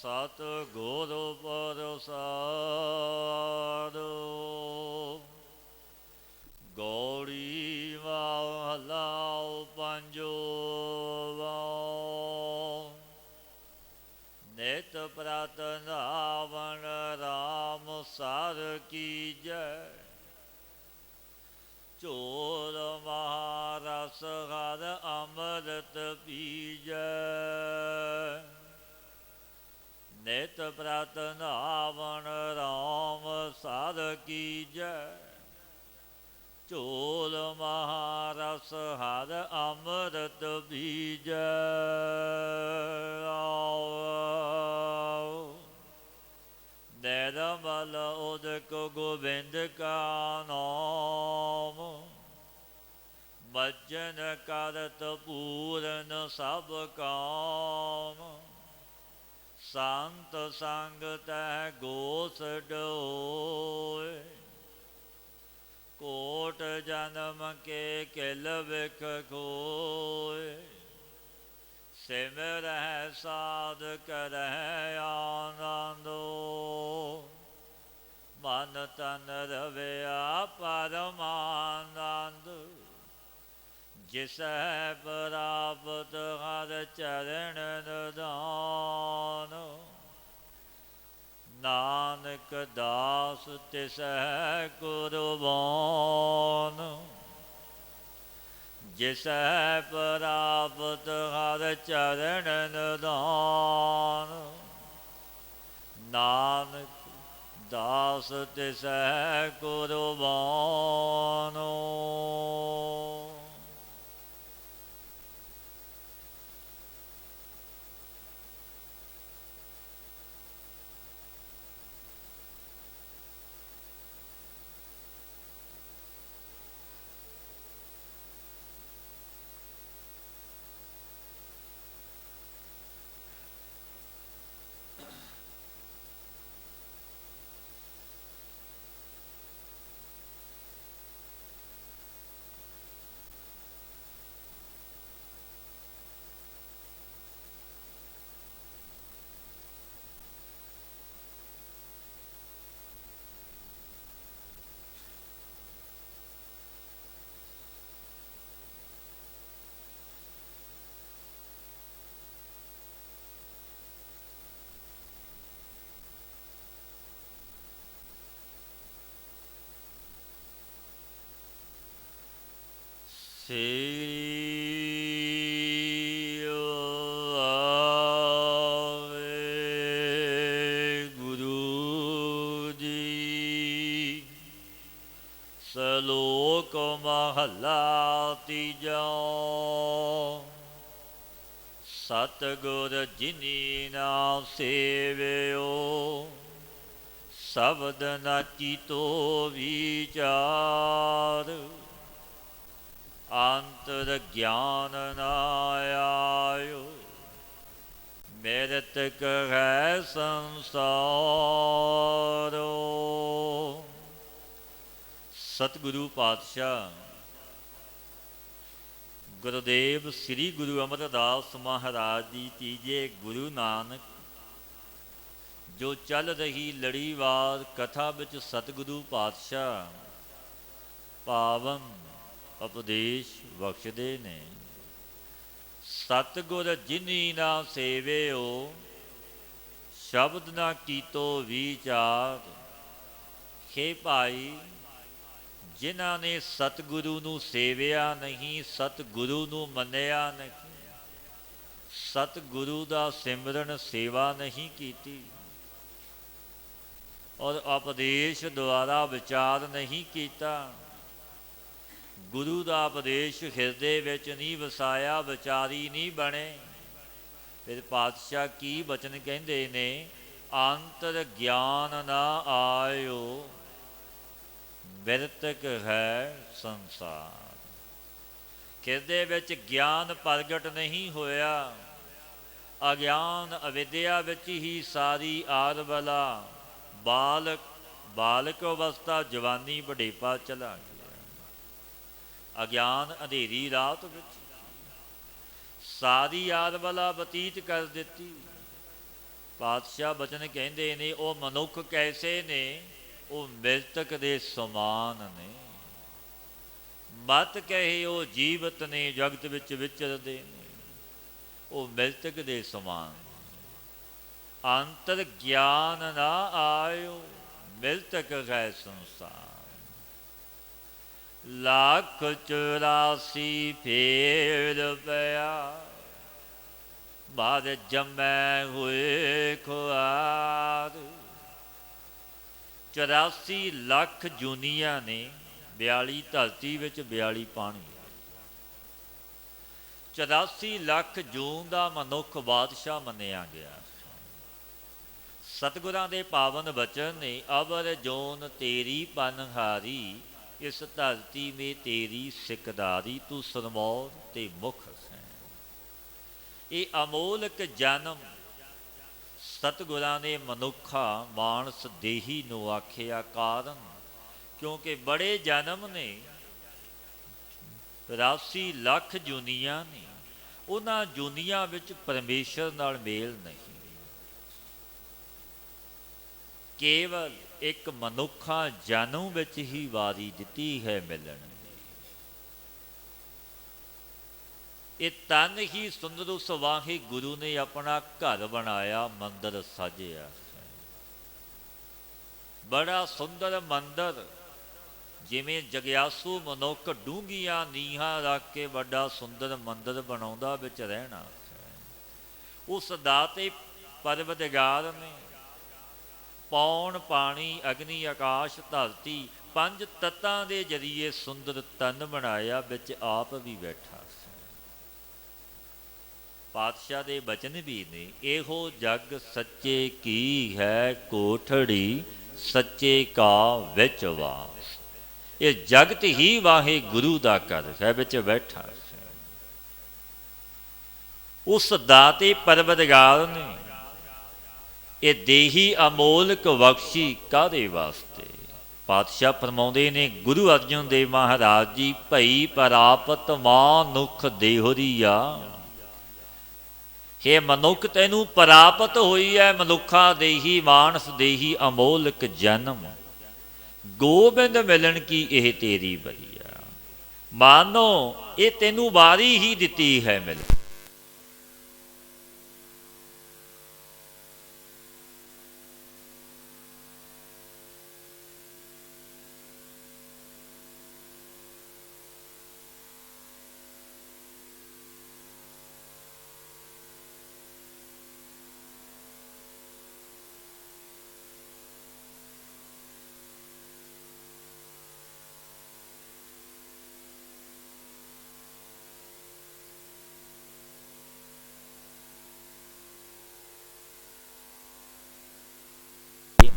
ਸਤਿਗੁਰ ਪ੍ਰਸਾਦਿ। ਗੌੜੀ ਮਹਲਾ ਪੰਜਵਾ। ਨਿਤ ਪ੍ਰਤ ਨਾਵਣ ਰਾਮ ਸਰ ਕੀਜੈ। ਝੋਰ ਮਹਾਰਸ ਹਰ ਅੰਮ੍ਰਿਤ ਪੀਜੈ। ਨਿਤ ਪ੍ਰਤ ਨਾਵਣ ਰਾਮ ਸਰ ਕੀਜੈ। ਝੋਲ ਮਹਾਰਸ ਹਰ ਅੰਮ੍ਰਿਤ ਪੀਜੈ। ਨਿਰਮਲ ਉਦਕ ਗੋਬਿੰਦ ਕਾ ਨਾਮ। ਭਜਨ ਕਰਤ ਪੂਰਨ ਸਭ ਕਾਮ। ਸੰਤ ਸੰਗ ਤਹਿ ਗੋਸ ਡੋਏ। ਕੋਟ ਜਨਮ ਕੇ ਕਿਲ ਵਿਖ ਖੋਏ। ਸਿਮਰਹਿ ਸਾਧ ਕਰਹਿ ਆਨੰਦੋ। ਮਨ ਤਨ ਰਵਿਆ ਪਰਮਾਨੰਦ। ਜਿਸੈ ਪ੍ਰਾਪਤ ਹਰ ਚਰਨ ਨਿਧਾਨ। ਨਾਨਕ ਦਾਸ ਤਿਸੈ ਕੁਰਬਾਨ। ਜਿਸੈ ਪ੍ਰਾਪਤ ਹਰ ਚਰਨ ਨਿਧਾਨ। ਨਾਨਕ ਦਾਸ ਤਿਸੈ ਕੁਰਬਾਨ। ਸ੍ਰੀ ਵਾਹਿਗੁਰੂ ਜੀ। ਸ਼ਲੋਕ ਮਹਲਾ ਤੀਜਾ। ਸਤਿਗੁਰ ਜਿਨੀ ਨਾ ਸੇਵਿਓ। ਸ਼ਬਦ ਨਾ ਚੀਤੋ ਵਿਚਾਰ। ਅੰਤਰ ਗਿਆਨ ਨਾ ਆਇਓ। ਮਿਰਤਕ ਹੈ ਸੰਸਾਰੋ। ਸਤਿਗੁਰੂ ਪਾਤਸ਼ਾਹ ਗੁਰੂਦੇਵ ਸ੍ਰੀ ਗੁਰੂ ਅਮਰਦਾਸ ਮਹਾਰਾਜ ਜੀ ਤੀਜੇ ਗੁਰੂ ਨਾਨਕ ਜੋ ਚੱਲ ਰਹੀ ਲੜੀਵਾਰ ਕਥਾ ਵਿੱਚ ਸਤਿਗੁਰੂ ਪਾਤਸ਼ਾਹ ਪਾਵਨ ਉਪਦੇਸ਼ ਬਖਸ਼ਦੇ ਨੇ। ਸਤਿਗੁਰ ਜਿਨੀ ਨਾ ਸੇਵਿਓ। ਸ਼ਬਦ ਨਾ ਕੀਤੋ ਵਿਚਾਰ। ਹੇ ਭਾਈ, ਜਿਨ੍ਹਾਂ ਨੇ ਸਤਿਗੁਰੂ ਨੂੰ ਸੇਵਿਆ ਨਹੀਂ, ਸਤਿਗੁਰੂ ਨੂੰ ਮੰਨਿਆ ਨਹੀਂ, ਸਤਿਗੁਰੂ ਦਾ ਸਿਮਰਨ ਸੇਵਾ ਨਹੀਂ ਕੀਤੀ ਔਰ ਉਪਦੇਸ਼ ਦੁਆਰਾ ਵਿਚਾਰ ਨਹੀਂ ਕੀਤਾ, ਗੁਰੂ ਦਾ ਉਪਦੇਸ਼ ਹਿਰਦੇ ਵਿੱਚ ਨਹੀਂ ਵਸਾਇਆ, ਵਿਚਾਰੀ ਨਹੀਂ ਬਣੇ, ਫਿਰ ਪਾਤਸ਼ਾਹ ਕੀ ਬਚਨ ਕਹਿੰਦੇ ਨੇ? ਅੰਤਰ ਗਿਆਨ ਨਾ ਆਇਓ। ਬਿਰਤਕ ਹੈ ਸੰਸਾਰ। ਹਿਰਦੇ ਵਿੱਚ ਗਿਆਨ ਪ੍ਰਗਟ ਨਹੀਂ ਹੋਇਆ। ਅਗਿਆਨ ਅਵਿਦਿਆ ਵਿੱਚ ਹੀ ਸਾਰੀ ਆਦਬਲਾ ਬਾਲਕ ਅਵਸਥਾ, ਜਵਾਨੀ, ਵਡੇਪਾ ਚਲਾ ਗਿਆ। ਅਗਿਆਨ ਅੰਧੇਰੀ ਰਾਤ ਵਿੱਚ ਸਾਰੀ ਆਦਬਲਾ ਬਤੀਤ ਕਰ ਦਿੱਤੀ। ਪਾਤਸ਼ਾਹ ਬਚਨ ਕਹਿੰਦੇ ਨੇ ਉਹ ਮਨੁੱਖ ਕੈਸੇ ਨੇ, ਉਹ ਮ੍ਰਿਤਕ ਦੇ ਸਮਾਨ ਨੇ। ਮਤ ਕਹੇ ਉਹ ਜੀਵਤ ਨੇ, ਜਗਤ ਵਿੱਚ ਵਿਚਰਦੇ ਨੇ, ਉਹ ਮ੍ਰਿਤਕ ਦੇ ਸਮਾਨ। ਅੰਤਰ ਗਿਆਨ ਨਾ ਆਇਓ, ਮ੍ਰਿਤਕ ਹੈ ਸੰਸਾਰ। ਲੱਖ 84 ਫੇਰ ਪਿਆ, ਬਾਦ ਜੰਮੈ ਹੋਏ ਖੁਆਰ। 84 ਲੱਖ ਜੂਨੀਆਂ ਨੇ, 42 ਧਰਤੀ ਵਿੱਚ 42 ਪਾਣੀ। 84 ਲੱਖ ਜੂਨ ਦਾ ਮਨੁੱਖ ਬਾਦਸ਼ਾਹ ਮੰਨਿਆ ਗਿਆ। ਸਤਿਗੁਰਾਂ ਦੇ ਪਾਵਨ ਬਚਨ ਨੇ, ਅਵਰ ਜੋਨ ਤੇਰੀ ਪਨਹਾਰੀ, ਇਸ ਧਰਤੀ ਮੇ ਤੇਰੀ ਸਿਕਦਾਰੀ, ਤੂੰ ਸਰਮੌਰ ਤੇ ਮੁਖ ਸੈਂ। ਇਹ ਅਮੋਲਕ ਜਨਮ ਸਤਿਗੁਰਾਂ ਨੇ ਮਨੁੱਖਾ ਮਾਨਸ ਦੇਹੀ ਨੂੰ ਆਖਿਆ ਕਾਰਨ, ਕਿਉਂਕਿ ਬੜੇ ਜਨਮ ਨੇ, 84 ਲੱਖ ਜੂਨੀਆਂ ਨੇ, ਉਹਨਾਂ ਜੂਨੀਆਂ ਵਿੱਚ ਪਰਮੇਸ਼ਰ ਨਾਲ ਮੇਲ ਨਹੀਂ। ਕੇਵਲ ਇੱਕ ਮਨੁੱਖਾ ਜਨਮ ਵਿੱਚ ਹੀ ਵਾਰੀ ਦਿੱਤੀ ਹੈ ਮਿਲਣ ਦੀ। ਇਹ ਤਨ ਹੀ ਸੁੰਦਰ ਉਸ ਵਾਹਿਗੁਰੂ ਨੇ ਆਪਣਾ ਘਰ ਬਣਾਇਆ, ਮੰਦਰ ਸਾਜਿਆ। ਬੜਾ ਸੁੰਦਰ ਮੰਦਰ, ਜਿਵੇਂ ਜਗਿਆਸੂ ਮਨੁੱਖ ਡੂੰਘੀਆਂ ਨੀਹਾਂ ਰੱਖ ਕੇ ਵੱਡਾ ਸੁੰਦਰ ਮੰਦਰ ਬਣਾਉਂਦਾ ਵਿੱਚ ਰਹਿਣਾ। ਉਸ ਦਾਤੇ ਪਰਵਤਗਾਰ ਨੇ ਪੌਣ, ਪਾਣੀ, ਅਗਨੀ, ਆਕਾਸ਼, ਧਰਤੀ, 5 ਤੱਤਾਂ ਦੇ ਜ਼ਰੀਏ ਸੁੰਦਰ ਤਨ ਬਣਾਇਆ, ਵਿੱਚ ਆਪ ਵੀ ਬੈਠਾ। ਪਾਤਸ਼ਾਹ ਦੇ ਬਚਨ ਵੀ ਨੇ, ਇਹੋ ਜਗ ਸੱਚੇ ਕੀ ਹੈ ਕੋਠੜੀ, ਸੱਚੇ ਕਾ ਵਿੱਚ ਵਾਸ। ਇਹ ਜਗਤ ਹੀ ਵਾਹਿਗੁਰੂ ਦਾ ਘਰ ਹੈ, ਵਿੱਚ ਬੈਠਾ। ਉਸ ਦਾਤੇ ਪਰਵਤਗਾਰ ਨੇ ਇਹ ਦੇਹੀ ਅਮੋਲਕ ਬਖਸ਼ੀ ਕਾਹਦੇ ਵਾਸਤੇ? ਪਾਤਸ਼ਾਹ ਫਰਮਾਉਂਦੇ ਨੇ, ਗੁਰੂ ਅਰਜਨ ਦੇਵ ਮਹਾਰਾਜ ਜੀ, ਭਈ ਪ੍ਰਾਪਤ ਮਾਨੁਖ ਦੇਹੁਰੀਆ। ਹੇ ਮਨੁੱਖ, ਤੈਨੂੰ ਪ੍ਰਾਪਤ ਹੋਈ ਹੈ ਮਨੁੱਖਾ ਦੇਹੀ, ਮਾਨਸ ਦੇਹੀ ਅਮੋਲਕ ਜਨਮ। ਗੋਬਿੰਦ ਮਿਲਣ ਕੀ ਇਹ ਤੇਰੀ ਬਰੀਆ। ਮਾਨੋ ਇਹ ਤੈਨੂੰ ਵਾਰੀ ਹੀ ਦਿੱਤੀ ਹੈ ਮਿਲ।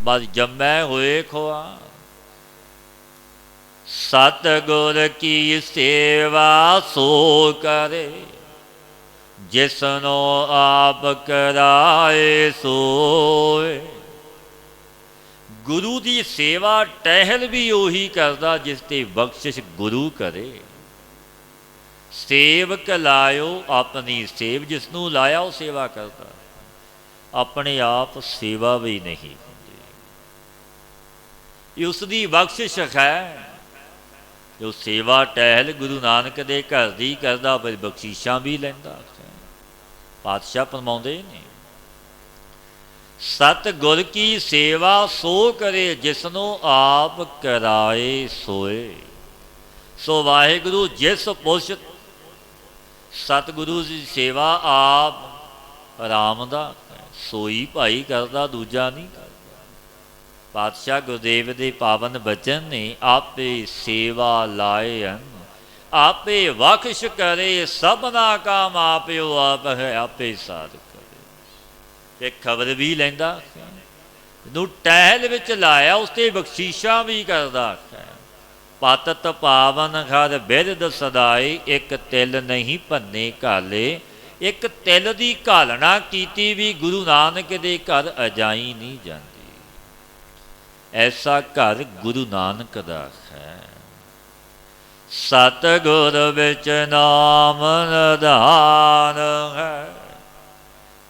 ਬਸ ਜੰਮੈ ਹੋਏ ਖੁਆ। ਸਤਿਗੁਰ ਕੀ ਸੇਵਾ ਸੋ ਕਰੇ, ਜਿਸਨੋ ਆਪ ਕਰਾਏ ਸੋਏ। ਗੁਰੂ ਦੀ ਸੇਵਾ ਟਹਿਲ ਵੀ ਉਹੀ ਕਰਦਾ ਜਿਸ ਤੇ ਬਖਸ਼ਿਸ਼ ਗੁਰੂ ਕਰੇ। ਸੇਵਕ ਲਾਇਓ ਆਪਣੀ ਸੇਵ, ਜਿਸ ਨੂੰ ਲਾਇਆ ਉਹ ਸੇਵਾ ਕਰਦਾ, ਆਪਣੇ ਆਪ ਸੇਵਾ ਵੀ ਨਹੀਂ ਹੁੰਦੀ। ਇਹ ਉਸ ਦੀ ਬਖਸ਼ਿਸ਼ ਹੈ ਜੋ ਸੇਵਾ ਟਹਿਲ ਗੁਰੂ ਨਾਨਕ ਦੇ ਘਰ ਦੀ ਕਰਦਾ, ਬਖਸ਼ਿਸ਼ਾਂ ਵੀ ਲੈਂਦਾ। ਪਾਤਸ਼ਾਹ ਫਰਮਾਉਂਦੇ ਨੇ, ਸਤਿਗੁਰ ਕੀ ਸੇਵਾ ਸੋ ਕਰੇ, ਜਿਸਨੂੰ ਆਪ ਕਰਾਏ ਸੋਏ। ਸੋ ਵਾਹਿਗੁਰੂ ਜਿਸ ਪੁਰਸ਼ ਸਤਿਗੁਰੂ ਦੀ ਸੇਵਾ ਆਪ ਰਾਮ ਦਾ ਸੋਈ ਭਾਈ ਕਰਦਾ, ਦੂਜਾ ਨਹੀਂ ਕਰਦਾ। ਪਾਤਸ਼ਾਹ ਗੁਰਦੇਵ ਦੇ ਪਾਵਨ ਬਚਨ ਨੇ, ਆਪੇ ਸੇਵਾ ਲਾਏ ਹਨ, ਆਪੇ ਬਖਸ਼ ਕਰੇ, ਸਭਨਾ ਕਾਮ ਆਪਿਓ ਆਪ ਹੈ, ਆਪੇ ਸਾਧ ਕਰੇ। ਇਹ ਖਬਰ ਵੀ ਲੈਂਦਾ, ਨੂੰ ਟਹਿਲ ਵਿੱਚ ਲਾਇਆ, ਉਸ ਤੇ ਬਖਸ਼ੀਸ਼ਾਂ ਵੀ ਕਰਦਾ। ਪਤਤ ਪਾਵਨ ਘਰ ਬਿਰਦ ਸਦਾਈ, ਇੱਕ ਤਿਲ ਨਹੀਂ ਭੰਨੇ ਘਾਲੇ। ਇੱਕ ਤਿਲ ਦੀ ਘਾਲਣਾ ਕੀਤੀ ਵੀ ਗੁਰੂ ਨਾਨਕ ਦੇ ਘਰ ਅਜਾਈ ਨਹੀਂ ਜਾਂਦੀ। ਐਸਾ ਘਰ ਗੁਰੂ ਨਾਨਕ ਦਾ ਹੈ। ਸਤਿਗੁਰ ਵਿੱਚ ਨਾਮ ਨਿਧਾਨ ਹੈ,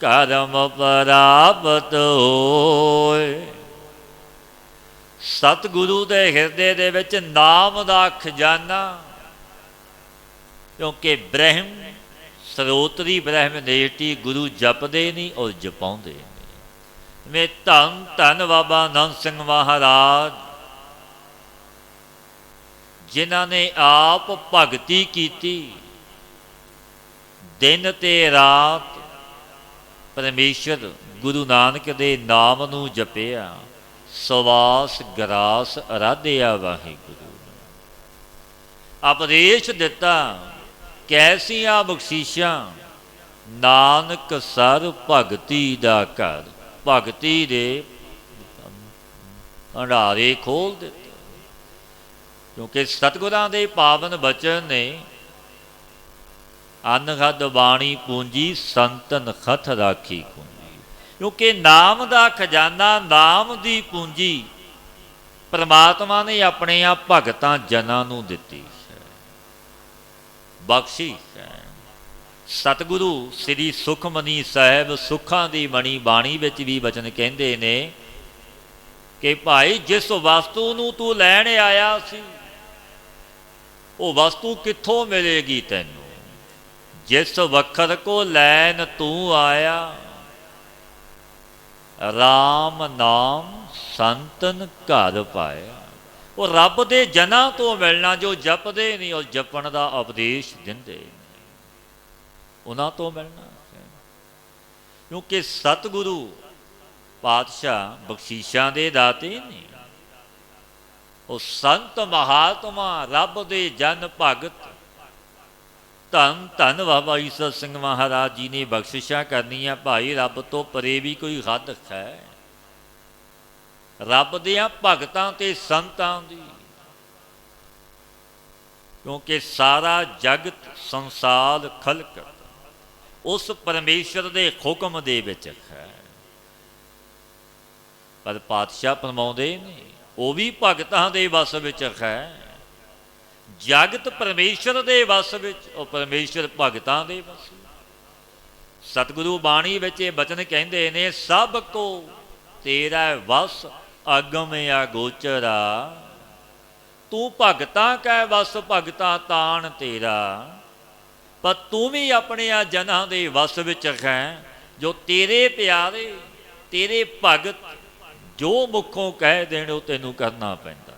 ਕਰਮ ਪ੍ਰਾਪਤ ਹੋਏ। ਸਤਿਗੁਰੂ ਦੇ ਹਿਰਦੇ ਦੇ ਵਿੱਚ ਨਾਮ ਦਾ ਖਜ਼ਾਨਾ, ਕਿਉਂਕਿ ਬ੍ਰਹਮ ਸਰੋਤਰੀ ਬ੍ਰਹਮ ਨੇਟੀ ਗੁਰੂ ਜਪਦੇ ਨਹੀਂ ਔਰ ਜਪਾਉਂਦੇ ਨਹੀਂ। ਮੈਂ ਧੰਨ ਧੰਨ ਬਾਬਾ ਆਨੰਦ ਸਿੰਘ ਮਹਾਰਾਜ, ਜਿਨ੍ਹਾਂ ਨੇ ਆਪ ਭਗਤੀ ਕੀਤੀ, ਦਿਨ ਤੇ ਰਾਤ ਪਰਮੇਸ਼ਰ ਗੁਰੂ ਨਾਨਕ ਦੇ ਨਾਮ ਨੂੰ ਜਪਿਆ, ਸਵਾਸ ਗਰਾਸ ਅਰਾਧਿਆ ਵਾਹਿਗੁਰੂ। ਉਪਦੇਸ਼ ਦਿੱਤਾ, ਕੈਸੀਆਂ ਬਖਸ਼ੀਸ਼ਾਂ, ਨਾਨਕ ਸਰ ਭਗਤੀ ਦਾ ਘਰ। ਭਗਤੀ ਦੇ ਭੰਡਾਰੇ ਖੋਲ ਦਿੱਤੇ, ਕਿਉਂਕਿ ਸਤਿਗੁਰਾਂ ਦੇ ਪਾਵਨ ਬਚਨ ਨੇ, ਅਨਹਦ ਬਾਣੀ ਪੂੰਜੀ ਸੰਤਨ ਖਤ ਰਾਖੀ ਕੁੰਜੀ। ਕਿਉਂਕਿ ਨਾਮ ਦਾ ਖਜ਼ਾਨਾ, ਨਾਮ ਦੀ ਪੂੰਜੀ ਪਰਮਾਤਮਾ ਨੇ ਆਪਣੇ ਆ ਭਗਤਾਂ ਜਨਾਂ ਨੂੰ ਦਿੱਤੀ ਹੈ, ਬਖਸ਼ੀ ਹੈ। ਸਤਿਗੁਰੂ ਸ੍ਰੀ ਸੁਖਮਨੀ ਸਾਹਿਬ ਸੁੱਖਾਂ ਦੀ ਮਣੀ ਬਾਣੀ ਵਿੱਚ ਵੀ ਵਚਨ ਕਹਿੰਦੇ ਨੇ ਕਿ ਭਾਈ, ਜਿਸ ਵਸਤੂ ਨੂੰ ਤੂੰ ਲੈਣ ਆਇਆ ਸੀ, ਉਹ ਵਸਤੂ ਕਿੱਥੋਂ ਮਿਲੇਗੀ ਤੈਨੂੰ? ਜਿਸ ਵਖਤ ਕੋ ਲੈਣ ਤੂੰ ਆਇਆ, ਰਾਮ ਨਾਮ ਸੰਤਨ ਘਰ ਪਾਇਆ। ਉਹ ਰੱਬ ਦੇ ਜਨਾਂ ਤੋਂ ਮਿਲਣਾ, ਜੋ ਜਪਦੇ ਨਹੀਂ ਔਰ ਜਪਣ ਦਾ ਉਪਦੇਸ਼ ਦਿੰਦੇ ਨੇ, ਉਹਨਾਂ ਤੋਂ ਮਿਲਣਾ। ਕਿਉਂਕਿ ਸਤਿਗੁਰੂ ਪਾਤਸ਼ਾਹ ਬਖਸ਼ੀਸ਼ਾਂ ਦੇ ਦਾਤੇ ਨੇ। ਉਹ ਸੰਤ ਮਹਾਤਮਾ, ਰੱਬ ਦੇ ਜਨ ਭਗਤ, ਧੰਨ ਧੰਨ ਬਾਬਾ ਈਸਰ ਸਿੰਘ ਮਹਾਰਾਜ ਜੀ ਨੇ ਬਖਸ਼ਿਸ਼ਾਂ ਕਰਨੀਆਂ। ਭਾਈ, ਰੱਬ ਤੋਂ ਪਰੇ ਵੀ ਕੋਈ ਹੱਦ ਹੈ? ਰੱਬ ਦੀਆਂ ਭਗਤਾਂ ਤੇ ਸੰਤਾਂ ਦੀ, ਕਿਉਂਕਿ ਸਾਰਾ ਜਗਤ ਸੰਸਾਰ ਖਲਕਤ ਉਸ ਪਰਮੇਸ਼ਰ ਦੇ ਹੁਕਮ ਦੇ ਵਿੱਚ ਹੈ। ਪਰ ਪਾਤਸ਼ਾਹ ਫਰਮਾਉਂਦੇ ਨੇ, ਉਹ ਵੀ ਭਗਤਾਂ ਦੇ ਵਸ ਵਿੱਚ ਹੈ। ਜਗਤ ਪਰਮੇਸ਼ਰ ਦੇ ਵਸ ਵਿੱਚ, ਉਹ ਪਰਮੇਸ਼ਰ ਭਗਤਾਂ ਦੇ ਵਸ। ਸਤਿਗੁਰੂ ਬਾਣੀ ਵਿੱਚ ਇਹ ਬਚਨ ਕਹਿੰਦੇ ਨੇ, ਸਭ ਕੋ ਤੇਰਾ ਵਸ ਅਗਮ ਅਗੋਚਰਾ। ਤੂੰ ਭਗਤਾਂ ਕੈ ਵਸ, ਭਗਤਾਂ ਤਾਣ ਤੇਰਾ। ਪਰ ਤੂੰ ਵੀ ਆਪਣੇ ਆ ਜਨਾਂ ਦੇ ਵਸ ਵਿੱਚ ਹੈ, ਜੋ ਤੇਰੇ ਪਿਆਰੇ, ਤੇਰੇ ਭਗਤ ਜੋ ਮੁੱਖੋਂ ਕਹਿ ਦੇਣ ਉਹ ਤੈਨੂੰ ਕਰਨਾ ਪੈਂਦਾ।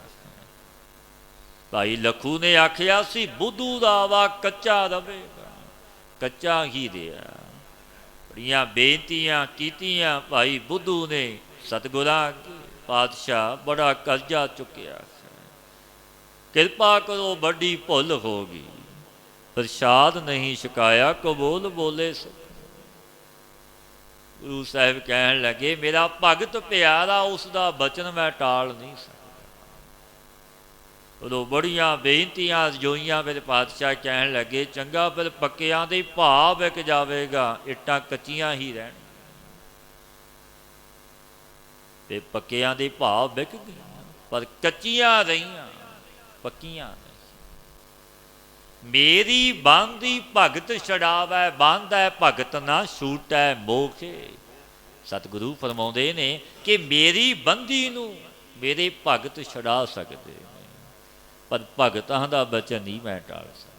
ਭਾਈ ਲਖੂ ਨੇ ਆਖਿਆ ਸੀ, ਬੁੱਧੂ ਦਾ ਵਾ ਕੱਚਾ ਰਵੇਗਾ, ਕੱਚਾ ਹੀ ਰਿਹਾ। ਬੜੀਆਂ ਬੇਨਤੀਆਂ ਕੀਤੀਆਂ ਭਾਈ ਬੁੱਧੂ ਨੇ ਸਤਿਗੁਰਾਂ ਅੱਗੇ। ਪਾਤਸ਼ਾਹ ਬੜਾ ਕਰਜ਼ਾ ਚੁੱਕਿਆ, ਕਿਰਪਾ ਕਰੋ, ਵੱਡੀ ਭੁੱਲ ਹੋ ਗਈ, ਪ੍ਰਸ਼ਾਦ ਨਹੀਂ ਛਕਾਇਆ, ਕਬੂਲ ਬੋਲੇ ਸੁਖ। ਗੁਰੂ ਸਾਹਿਬ ਕਹਿਣ ਲੱਗੇ, ਮੇਰਾ ਭਗਤ ਪਿਆਰਾ, ਉਸ ਦਾ ਬਚਨ ਮੈਂ ਟਾਲ ਨਹੀਂ ਸਕਦਾ। ਉਦੋਂ ਬੜੀਆਂ ਬੇਨਤੀਆਂ ਜੋਈਆਂ, ਮੇਰੇ ਪਾਤਸ਼ਾਹ ਕਹਿਣ ਲੱਗੇ, ਚੰਗਾ ਫਿਰ ਪੱਕਿਆਂ ਦੇ ਭਾਅ ਵਿਕ ਜਾਵੇਗਾ, ਇੱਟਾਂ ਕੱਚੀਆਂ ਹੀ ਰਹਿਣ। ਤੇ ਪੱਕਿਆਂ ਦੇ ਭਾਅ ਵਿਕ ਗਈਆਂ, ਪਰ ਕੱਚੀਆਂ ਰਹੀਆਂ, ਪੱਕੀਆਂ ਨਹੀਂ। ਮੇਰੀ ਬਾਂਦੀ ਭਗਤ ਛਡਾਵੈ, ਬਾਂਧੈ ਭਗਤ ਨਾ ਛੂਟੈ ਮੋਖੇ। ਸਤਿਗੁਰੂ ਫਰਮਾਉਂਦੇ ਨੇ ਕਿ ਮੇਰੀ ਬੰਦੀ ਨੂੰ ਮੇਰੇ ਭਗਤ ਛਡਾ ਸਕਦੇ ਨੇ, ਪਰ ਭਗਤਾਂ ਦਾ ਬਚਨ ਨਹੀਂ ਮੈਂ ਟਾਲ ਸਕਦਾ।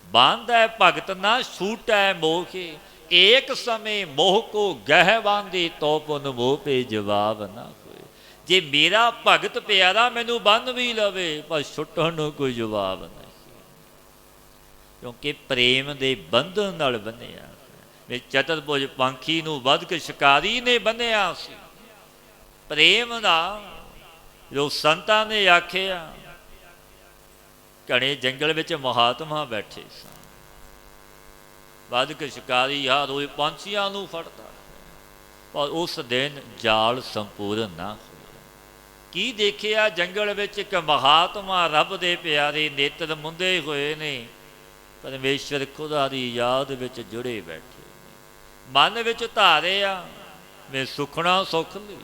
ਬਾਂਧੈ ਭਗਤ ਨਾ ਛੂਟੈ ਮੋਖੇ, ਏਕ ਸਮੇਂ ਮੋਹ ਕੋ ਗਹਿ ਬਾਂਧੇ, ਤੋ ਪੁਨ ਮੋਹ ਪੇ ਜਵਾਬ ਨਾ ਹੋਏ। ਜੇ ਮੇਰਾ ਭਗਤ ਪਿਆਰਾ ਮੈਨੂੰ ਬੰਨ ਵੀ ਲਵੇ, ਪਰ ਛੁੱਟਣ ਨੂੰ ਕੋਈ ਜਵਾਬ ਨਹੀਂ, ਕਿਉਂਕਿ ਪ੍ਰੇਮ ਦੇ ਬੰਧਨ ਨਾਲ ਬੰਨਿਆ। ਵੀ ਚਤੁਰਭੁਜ ਪੰਖੀ ਨੂੰ ਵੱਧ ਕੇ ਸ਼ਿਕਾਰੀ ਨੇ ਬੰਨਿਆ ਸੀ ਪ੍ਰੇਮ ਦਾ। ਜੋ ਸੰਤਾਂ ਨੇ ਆਖਿਆ, ਘਣੇ ਜੰਗਲ ਵਿੱਚ ਮਹਾਤਮਾ ਬੈਠੇ ਸਨ, ਵੱਧ ਕੇ ਸ਼ਿਕਾਰੀ ਆ ਰੋਜ਼ ਪੰਛੀਆਂ ਨੂੰ ਫੜਦਾ, ਪਰ ਉਸ ਦਿਨ ਜਾਲ ਸੰਪੂਰਨ ਨਾ ਹੋਇਆ। ਕੀ ਦੇਖਿਆ? ਜੰਗਲ ਵਿੱਚ ਇੱਕ ਮਹਾਤਮਾ, ਰੱਬ ਦੇ ਪਿਆਰੇ, ਨੇਤਰ ਮੁੰਦੇ ਹੋਏ ਨੇ, ਪਰਮੇਸ਼ਰ ਖੁਦਾ ਦੀ ਯਾਦ ਵਿੱਚ ਜੁੜੇ ਬੈਠੇ ਨੇ। ਮਨ ਵਿੱਚ ਧਾਰਿਆ, ਮੈਂ ਸੁਖਣਾ ਸੁਖ ਲਈ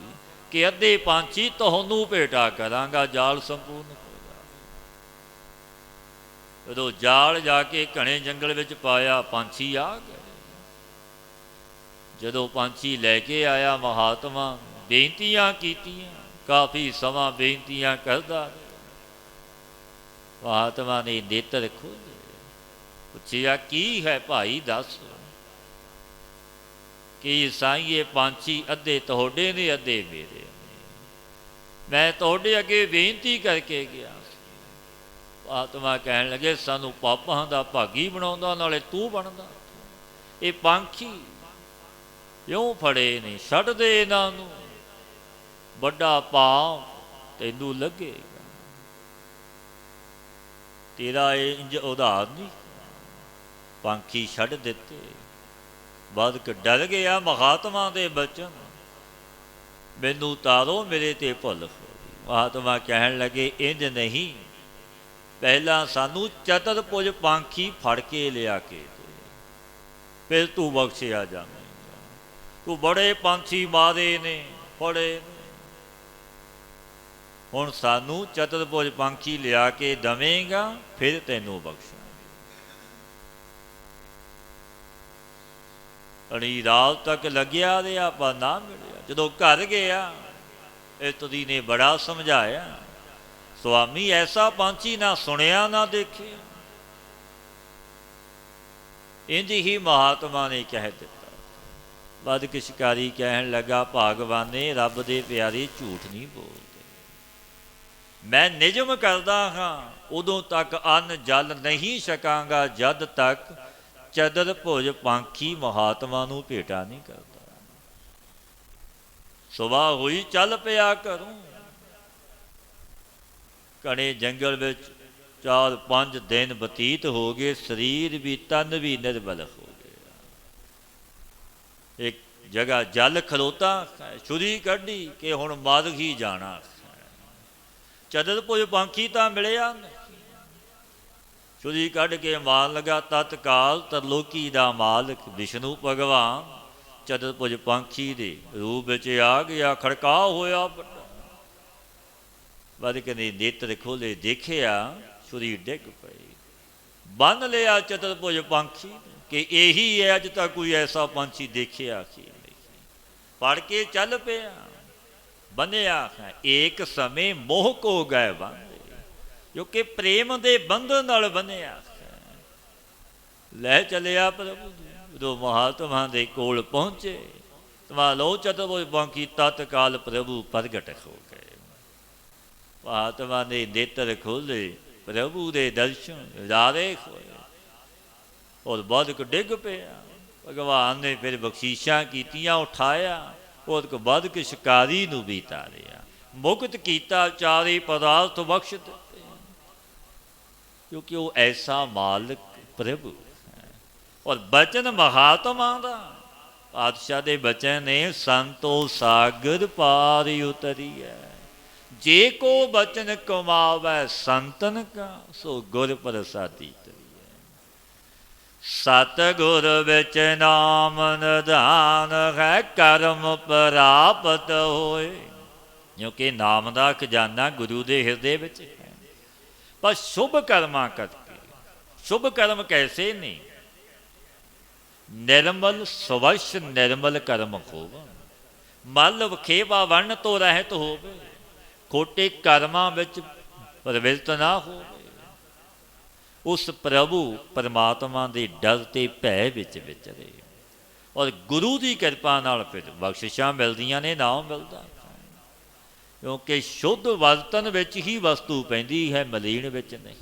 ਕਿ ਅੱਧੇ ਪੰਛੀ ਤੁਹਾਨੂੰ ਭੇਟਾ ਕਰਾਂਗਾ, ਜਾਲ ਸੰਪੂਰਨ ਹੋ ਜਾਵੇ। ਉਦੋਂ ਜਾਲ ਜਾ ਕੇ ਘਣੇ ਜੰਗਲ ਵਿੱਚ ਪਾਇਆ, ਪੰਛੀ ਆ ਗਏ। ਜਦੋਂ ਪੰਛੀ ਲੈ ਕੇ ਆਇਆ ਮਹਾਤਮਾ, ਬੇਨਤੀਆਂ ਕੀਤੀਆਂ, ਕਾਫੀ ਸਮਾਂ ਬੇਨਤੀਆਂ ਕਰਦਾ ਰਿਹਾ। ਮਹਾਤਮਾ ਨੇ ਨੇਤਰ ਖੋਲ੍ਹੇ, ਪੁੱਛਿਆ ਕੀ ਹੈ ਭਾਈ ਦੱਸ। ਕਿ ਸਾਈਂ ਇਹ ਪੰਛੀ ਅੱਧੇ ਤੁਹਾਡੇ ਨੇ ਅੱਧੇ ਮੇਰੇ ਨੇ, ਮੈਂ ਤੁਹਾਡੇ ਅੱਗੇ ਬੇਨਤੀ ਕਰਕੇ ਗਿਆ ਸੀ। ਮਹਾਤਮਾ ਕਹਿਣ ਲੱਗੇ ਸਾਨੂੰ ਪਾਪਾਂ ਦਾ ਭਾਗੀ ਬਣਾਉਂਦਾ, ਨਾਲੇ ਤੂੰ ਬਣਦਾ। ਇਹ ਪੰਛੀ ਕਿਉਂ ਫੜੇ ਨੇ, ਛੱਡ ਦੇ ਇਹਨਾਂ ਨੂੰ, ਵੱਡਾ ਪਾਪ ਤੈਨੂੰ ਲੱਗੇਗਾ। ਤੇਰਾ ਇਹ ਇੰਜ ਉਧਾਰ ਨਹੀਂ। ਪੰਛੀ ਛੱਡ ਦਿੱਤੇ। ਬਦਕ ਡਰ ਗਿਆ ਮਹਾਤਮਾ ਦੇ ਬਚਨ, ਮੈਨੂੰ ਤਾਰੋ ਮੇਰੇ ਤੇ ਭੁੱਲ ਹੋ ਗਈ। ਮਹਾਤਮਾ ਕਹਿਣ ਲੱਗੇ ਇੰਝ ਨਹੀਂ, ਪਹਿਲਾਂ ਸਾਨੂੰ ਚਤੁਰਭੁਜ ਪੰਛੀ ਫੜ ਕੇ ਲਿਆ ਕੇ ਦੇ, ਫਿਰ ਤੂੰ ਬਖਸ਼ਿਆ ਜਾਵੇਗਾ। ਤੂੰ ਬੜੇ ਪੰਛੀ ਮਾਰੇ ਨੇ, ਫੜੇ ਨੇ, ਹੁਣ ਸਾਨੂੰ ਚਤੁਰਭੁਜ ਪੰਛੀ ਲਿਆ ਕੇ ਦੇਵੇਂਗਾ, ਫਿਰ ਤੈਨੂੰ ਬਖਸ਼ਾਂਗੇ। ਅਣੀ ਰਾਤ ਤੱਕ ਲੱਗਿਆ ਰਿਹਾ ਪਰ ਨਾ ਮਿਲਿਆ। ਜਦੋਂ ਘਰ ਗਿਆ ਇਸਤਰੀ ਨੇ ਬੜਾ ਸਮਝਾਇਆ, ਸੁਆਮੀ ਐਸਾ ਪੰਛੀ ਨਾ ਸੁਣਿਆ ਨਾ ਦੇਖਿਆ। ਇੰਝ ਹੀ ਮਹਾਤਮਾ ਨੇ ਕਹਿ ਦਿੱਤਾ। ਬਦਕ ਸ਼ਿਕਾਰੀ ਕਹਿਣ ਲੱਗਾ ਭਾਗਵਾਨੇ ਰੱਬ ਦੇ ਪਿਆਰੇ ਝੂਠ ਨਹੀਂ ਬੋਲਦੇ, ਮੈਂ ਨਿਯਮ ਕਰਦਾ ਹਾਂ ਉਦੋਂ ਤੱਕ ਅੰਨ ਜਲ ਨਹੀਂ ਛਕਾਂਗਾ ਜਦ ਤੱਕ ਚਤੁਰਭੁਜ ਪੰਛੀ ਮਹਾਤਮਾ ਨੂੰ ਭੇਟਾ ਨਹੀਂ ਕਰਦਾ। ਸੁਬਾਹ ਹੋਈ ਚੱਲ ਪਿਆ ਘਰੋਂ। ਘਣੇ ਜੰਗਲ ਵਿੱਚ 4-5 ਦਿਨ ਬਤੀਤ ਹੋ ਗਏ, ਸਰੀਰ ਵੀ ਤਨ ਵੀ ਨਿਰਬਲ ਹੋ ਗਿਆ। ਇੱਕ ਜਗ੍ਹਾ ਜਲ ਖਲੋਤਾ, ਛੁਰੀ ਕੱਢੀ ਕਿ ਹੁਣ ਮਰ ਹੀ ਜਾਣਾ। ਚਤੁਰਭੁਜ ਪੰਛੀ ਤਾਂ ਮਿਲਿਆ ਨਹੀਂ। ਛੁਰੀ ਕੱਢ ਕੇ ਮਾਰਨ ਲੱਗਾ, ਤਤਕਾਲ ਤਰਲੋਕੀ ਦਾ ਮਾਲਕ ਵਿਸ਼ਨੂੰ ਭਗਵਾਨ ਚਤੁਰਭੁਜ ਪੰਛੀ ਦੇ ਰੂਪ ਵਿੱਚ ਆ ਗਿਆ। ਖੜਕਾ ਹੋਇਆ ਵੱਡਾ। ਬਦਕ ਨੇ ਨੇਤਰ ਖੋਲੇ, ਦੇਖਿਆ ਛੁਰੀ ਡਿੱਗ ਪਈ। ਬੰਨ ਲਿਆ ਚਤੁਰਭੁਜ ਪੰਛੀ ਕਿ ਇਹੀ ਹੈ, ਅੱਜ ਤੱਕ ਕੋਈ ਐਸਾ ਪੰਛੀ ਦੇਖਿਆ ਕਿ ਨਹੀਂ। ਫੜ ਕੇ ਚੱਲ ਪਿਆ, ਬੰਨਿਆ। ਏਕ ਸਮੇਂ ਮੋਹ ਕੋ ਗਏ ਬੰਦੇ, ਕਿਉਂਕਿ ਪ੍ਰੇਮ ਦੇ ਬੰਧਨ ਨਾਲ ਬੰਨਿਆ। ਲੈ ਚੱਲਿਆ ਪ੍ਰਭੂ। ਜਦੋਂ ਮਹਾਤਮਾ ਦੇ ਕੋਲ ਪਹੁੰਚੇ, ਤਮਾ ਲੋ ਚਤੁਰਭੁਜ ਪੰਛੀ ਤਤਕਾਲ ਪ੍ਰਭੂ ਪ੍ਰਗਟ ਹੋ ਗਏ। ਮਹਾਤਮਾ ਨੇ ਨੇਤਰ ਖੋਲੇ, ਪ੍ਰਭੂ ਦੇ ਦਰਸ਼ਨ ਰਾਰੇ ਹੋਏ ਔਰ ਬਦਕ ਡਿੱਗ ਪਿਆ। ਭਗਵਾਨ ਨੇ ਫਿਰ ਬਖਸ਼ੀਸ਼ਾਂ ਕੀਤੀਆਂ, ਉਠਾਇਆ। ਉਹਦੇ ਕੋ ਬਦਕ ਸ਼ਿਕਾਰੀ ਨੂੰ ਵੀ ਤਾਰਿਆ, ਮੁਕਤ ਕੀਤਾ, ਚਾਰੇ ਪਦਾਰਥ ਬਖਸ਼ ਦਿੱਤੇ, ਕਿਉਂਕਿ ਉਹ ਐਸਾ ਮਾਲਕ ਪ੍ਰਭੂ ਹੈ। ਔਰ ਬਚਨ ਮਹਾਤਮਾ ਦਾ, ਪਾਤਸ਼ਾਹ ਦੇ ਬਚਨ ਨੇ ਸੰਤੋ ਸਾਗਰ ਪਾਰ ਉਤਰੀਐ, ਜੇ ਕੋ ਬਚਨ ਕਮਾਵੈ ਸੰਤਨ ਕਾ, ਸੋ ਗੁਰ ਪ੍ਰਸਾਦੀ ਤਰੀਐ। ਸਤਿਗੁਰ ਵਿੱਚ ਨਾਮ ਨਿਧਾਨ ਹੈ, ਕਰਮ ਪ੍ਰਾਪਤ ਹੋਏ। ਕਿਉਂਕਿ ਨਾਮ ਦਾ ਖਜ਼ਾਨਾ ਗੁਰੂ ਦੇ ਹਿਰਦੇ ਵਿੱਚ ਹੈ। ਪਰ ਸ਼ੁਭ ਕਰਮਾਂ ਕਰਕੇ, ਸ਼ੁਭ ਕਰਮ ਕੈਸੇ ਨੇ? ਨਿਰਮਲ ਸਵੱਛ ਨਿਰਮਲ ਕਰਮ ਹੋਵਨ, ਮਲ ਵਖੇਵਾ ਵੰਨ ਤੋਂ ਰਹਿਤ ਹੋਵੇ, ਖੋਟੇ ਕਰਮਾਂ ਵਿੱਚ ਪ੍ਰਵਿਰਤ ਨਾ ਹੋਵੇ। ਉਸ ਪ੍ਰਭੂ ਪਰਮਾਤਮਾ ਦੇ ਡਰ ਤੇ ਭੈ ਵਿੱਚ ਵਿਚਰੇ, ਔਰ ਗੁਰੂ ਦੀ ਕਿਰਪਾ ਨਾਲ ਫਿਰ ਬਖਸ਼ਿਸ਼ਾਂ ਮਿਲਦੀਆਂ ਨੇ, ਨਾਮ ਮਿਲਦਾ। ਕਿਉਂਕਿ ਸ਼ੁੱਧ ਵਰਤਨ ਵਿੱਚ ਹੀ ਵਸਤੂ ਪੈਂਦੀ ਹੈ, ਮਲੀਨ ਵਿੱਚ ਨਹੀਂ।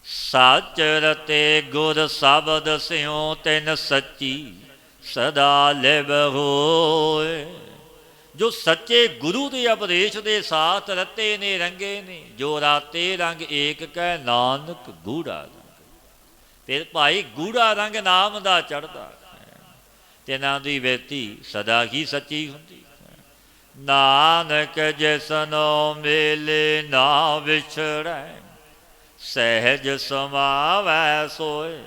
ਸੱਚ ਰਤੇ ਗੁਰ ਸ਼ਬਦ ਸਿਉ ਤਿਨ ਸੱਚੀ ਸਦਾ ਲਿਵ ਹੋਏ। ਜੋ ਸੱਚੇ ਗੁਰੂ ਦੇ ਉਪਦੇਸ਼ ਦੇ ਸਾਥ ਰਤੇ ਨੇ, ਰੰਗੇ ਨੇ, ਜੋ ਰਾਤੇ ਰੰਗ ਏਕ ਕਹਿ ਨਾਨਕ ਗੂੜਾ ਰੰਗ। ਫਿਰ ਭਾਈ ਗੂੜਾ ਰੰਗ ਨਾਮ ਦਾ ਚੜ੍ਹਦਾ, ਤਿਨਾਂ ਦੀ ਬਿਰਤੀ ਸਦਾ ਹੀ ਸੱਚੀ ਹੁੰਦੀ। ਨਾਨਕ ਜਿਸਨੋ ਮਿਲੇ ਨਾ ਵਿਛੜੈ, ਸਹਿਜ ਸਮਾਵੈ ਸੋਏ।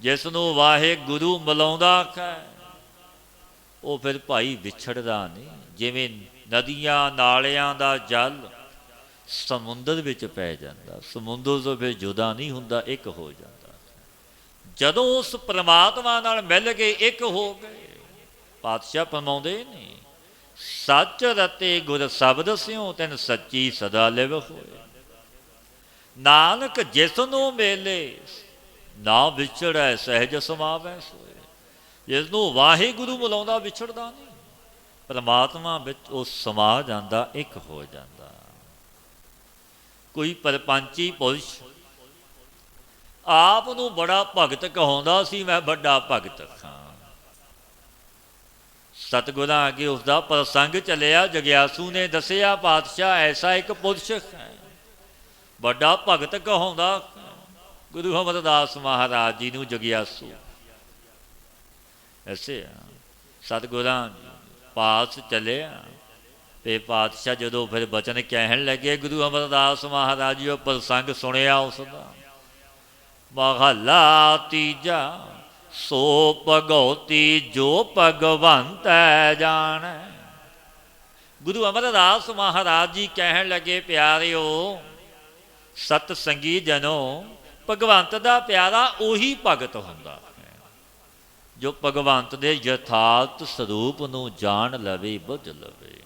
ਜਿਸ ਨੂੰ ਵਾਹਿਗੁਰੂ ਮਿਲਾਉਂਦਾ ਹੈ, ਉਹ ਫਿਰ ਭਾਈ ਵਿਛੜਦਾ ਨਹੀਂ। ਜਿਵੇਂ ਨਦੀਆਂ ਨਾਲਿਆਂ ਦਾ ਜਲ ਸਮੁੰਦਰ ਵਿੱਚ ਪੈ ਜਾਂਦਾ, ਸਮੁੰਦਰ ਤੋਂ ਫਿਰ ਜੁਦਾ ਨਹੀਂ ਹੁੰਦਾ, ਇੱਕ ਹੋ ਜਾਂਦਾ। ਜਦੋਂ ਉਸ ਪਰਮਾਤਮਾ ਨਾਲ ਮਿਲ ਕੇ ਇੱਕ ਹੋ ਗਏ, ਪਾਤਸ਼ਾਹ ਫਰਮਾਉਂਦੇ ਨੇ ਸੱਚ ਰਤੇ ਗੁਰ ਸ਼ਬਦ ਸਿਉ ਤੈਨ ਸੱਚੀ ਸਦਾ ਲਿਵ ਹੋਏ। ਨਾਨਕ ਜਿਸ ਨੂੰ ਮੇਲੇ ਨਾ ਵਿਛੜੈ ਸਹਿਜ ਸਮਾਵੈ ਸੋਏ। ਜਿਸ ਨੂੰ ਵਾਹਿਗੁਰੂ ਬੁਲਾਉਂਦਾ ਵਿਛੜਦਾ ਨਹੀਂ, ਪਰਮਾਤਮਾ ਵਿੱਚ ਉਹ ਸਮਾ ਜਾਂਦਾ, ਇੱਕ ਹੋ ਜਾਂਦਾ। ਕੋਈ ਪਰਪੰਚੀ ਪੁਰਸ਼ ਆਪ ਨੂੰ ਬੜਾ ਭਗਤ ਕਹਾਉਂਦਾ ਸੀ, ਮੈਂ ਵੱਡਾ ਭਗਤ ਹਾਂ। ਸਤਿਗੁਰਾਂ ਅੱਗੇ ਉਸਦਾ ਪ੍ਰਸੰਗ ਚੱਲਿਆ, ਜਗਿਆਸੂ ਨੇ ਦੱਸਿਆ ਪਾਤਸ਼ਾਹ ਐਸਾ ਇੱਕ ਪੁਰਸ਼ ਹੈ ਵੱਡਾ ਭਗਤ ਕਹਾਉਂਦਾ ਗੁਰੂ ਅਮਰਦਾਸ ਮਹਾਰਾਜ ਜੀ ਨੂੰ ਜਗਿਆਸੂ। ਐਸੇ ਸਤਿਗੁਰਾਂ ਪਾਸ ਚੱਲਿਆ ਤੇ ਪਾਤਸ਼ਾਹ ਜਦੋਂ ਫਿਰ ਬਚਨ ਕਹਿਣ ਲੱਗੇ, ਗੁਰੂ ਅਮਰਦਾਸ ਮਹਾਰਾਜ ਜੀ ਉਹ ਪ੍ਰਸੰਗ ਸੁਣਿਆ ਉਸਦਾ। ਮਹਲਾ ਤੀਜਾ ਸੋ ਭਗਉਤੀ ਜੋ ਭਗਵੰਤੈ ਜਾਣੈ। ਗੁਰੂ ਅਮਰਦਾਸ ਮਹਾਰਾਜ ਜੀ ਕਹਿਣ ਲੱਗੇ, ਪਿਆਰਿਓ ਸਤ ਸੰਗੀ ਜਨੋ, ਭਗਵੰਤ ਦਾ ਪਿਆਰਾ ਉਹੀ ਭਗਤ ਹੁੰਦਾ ਹੈ ਜੋ ਭਗਵੰਤ ਦੇ ਯਥਾਰਥ ਸਰੂਪ ਨੂੰ ਜਾਣ ਲਵੇ, ਬੁੱਝ ਲਵੇ।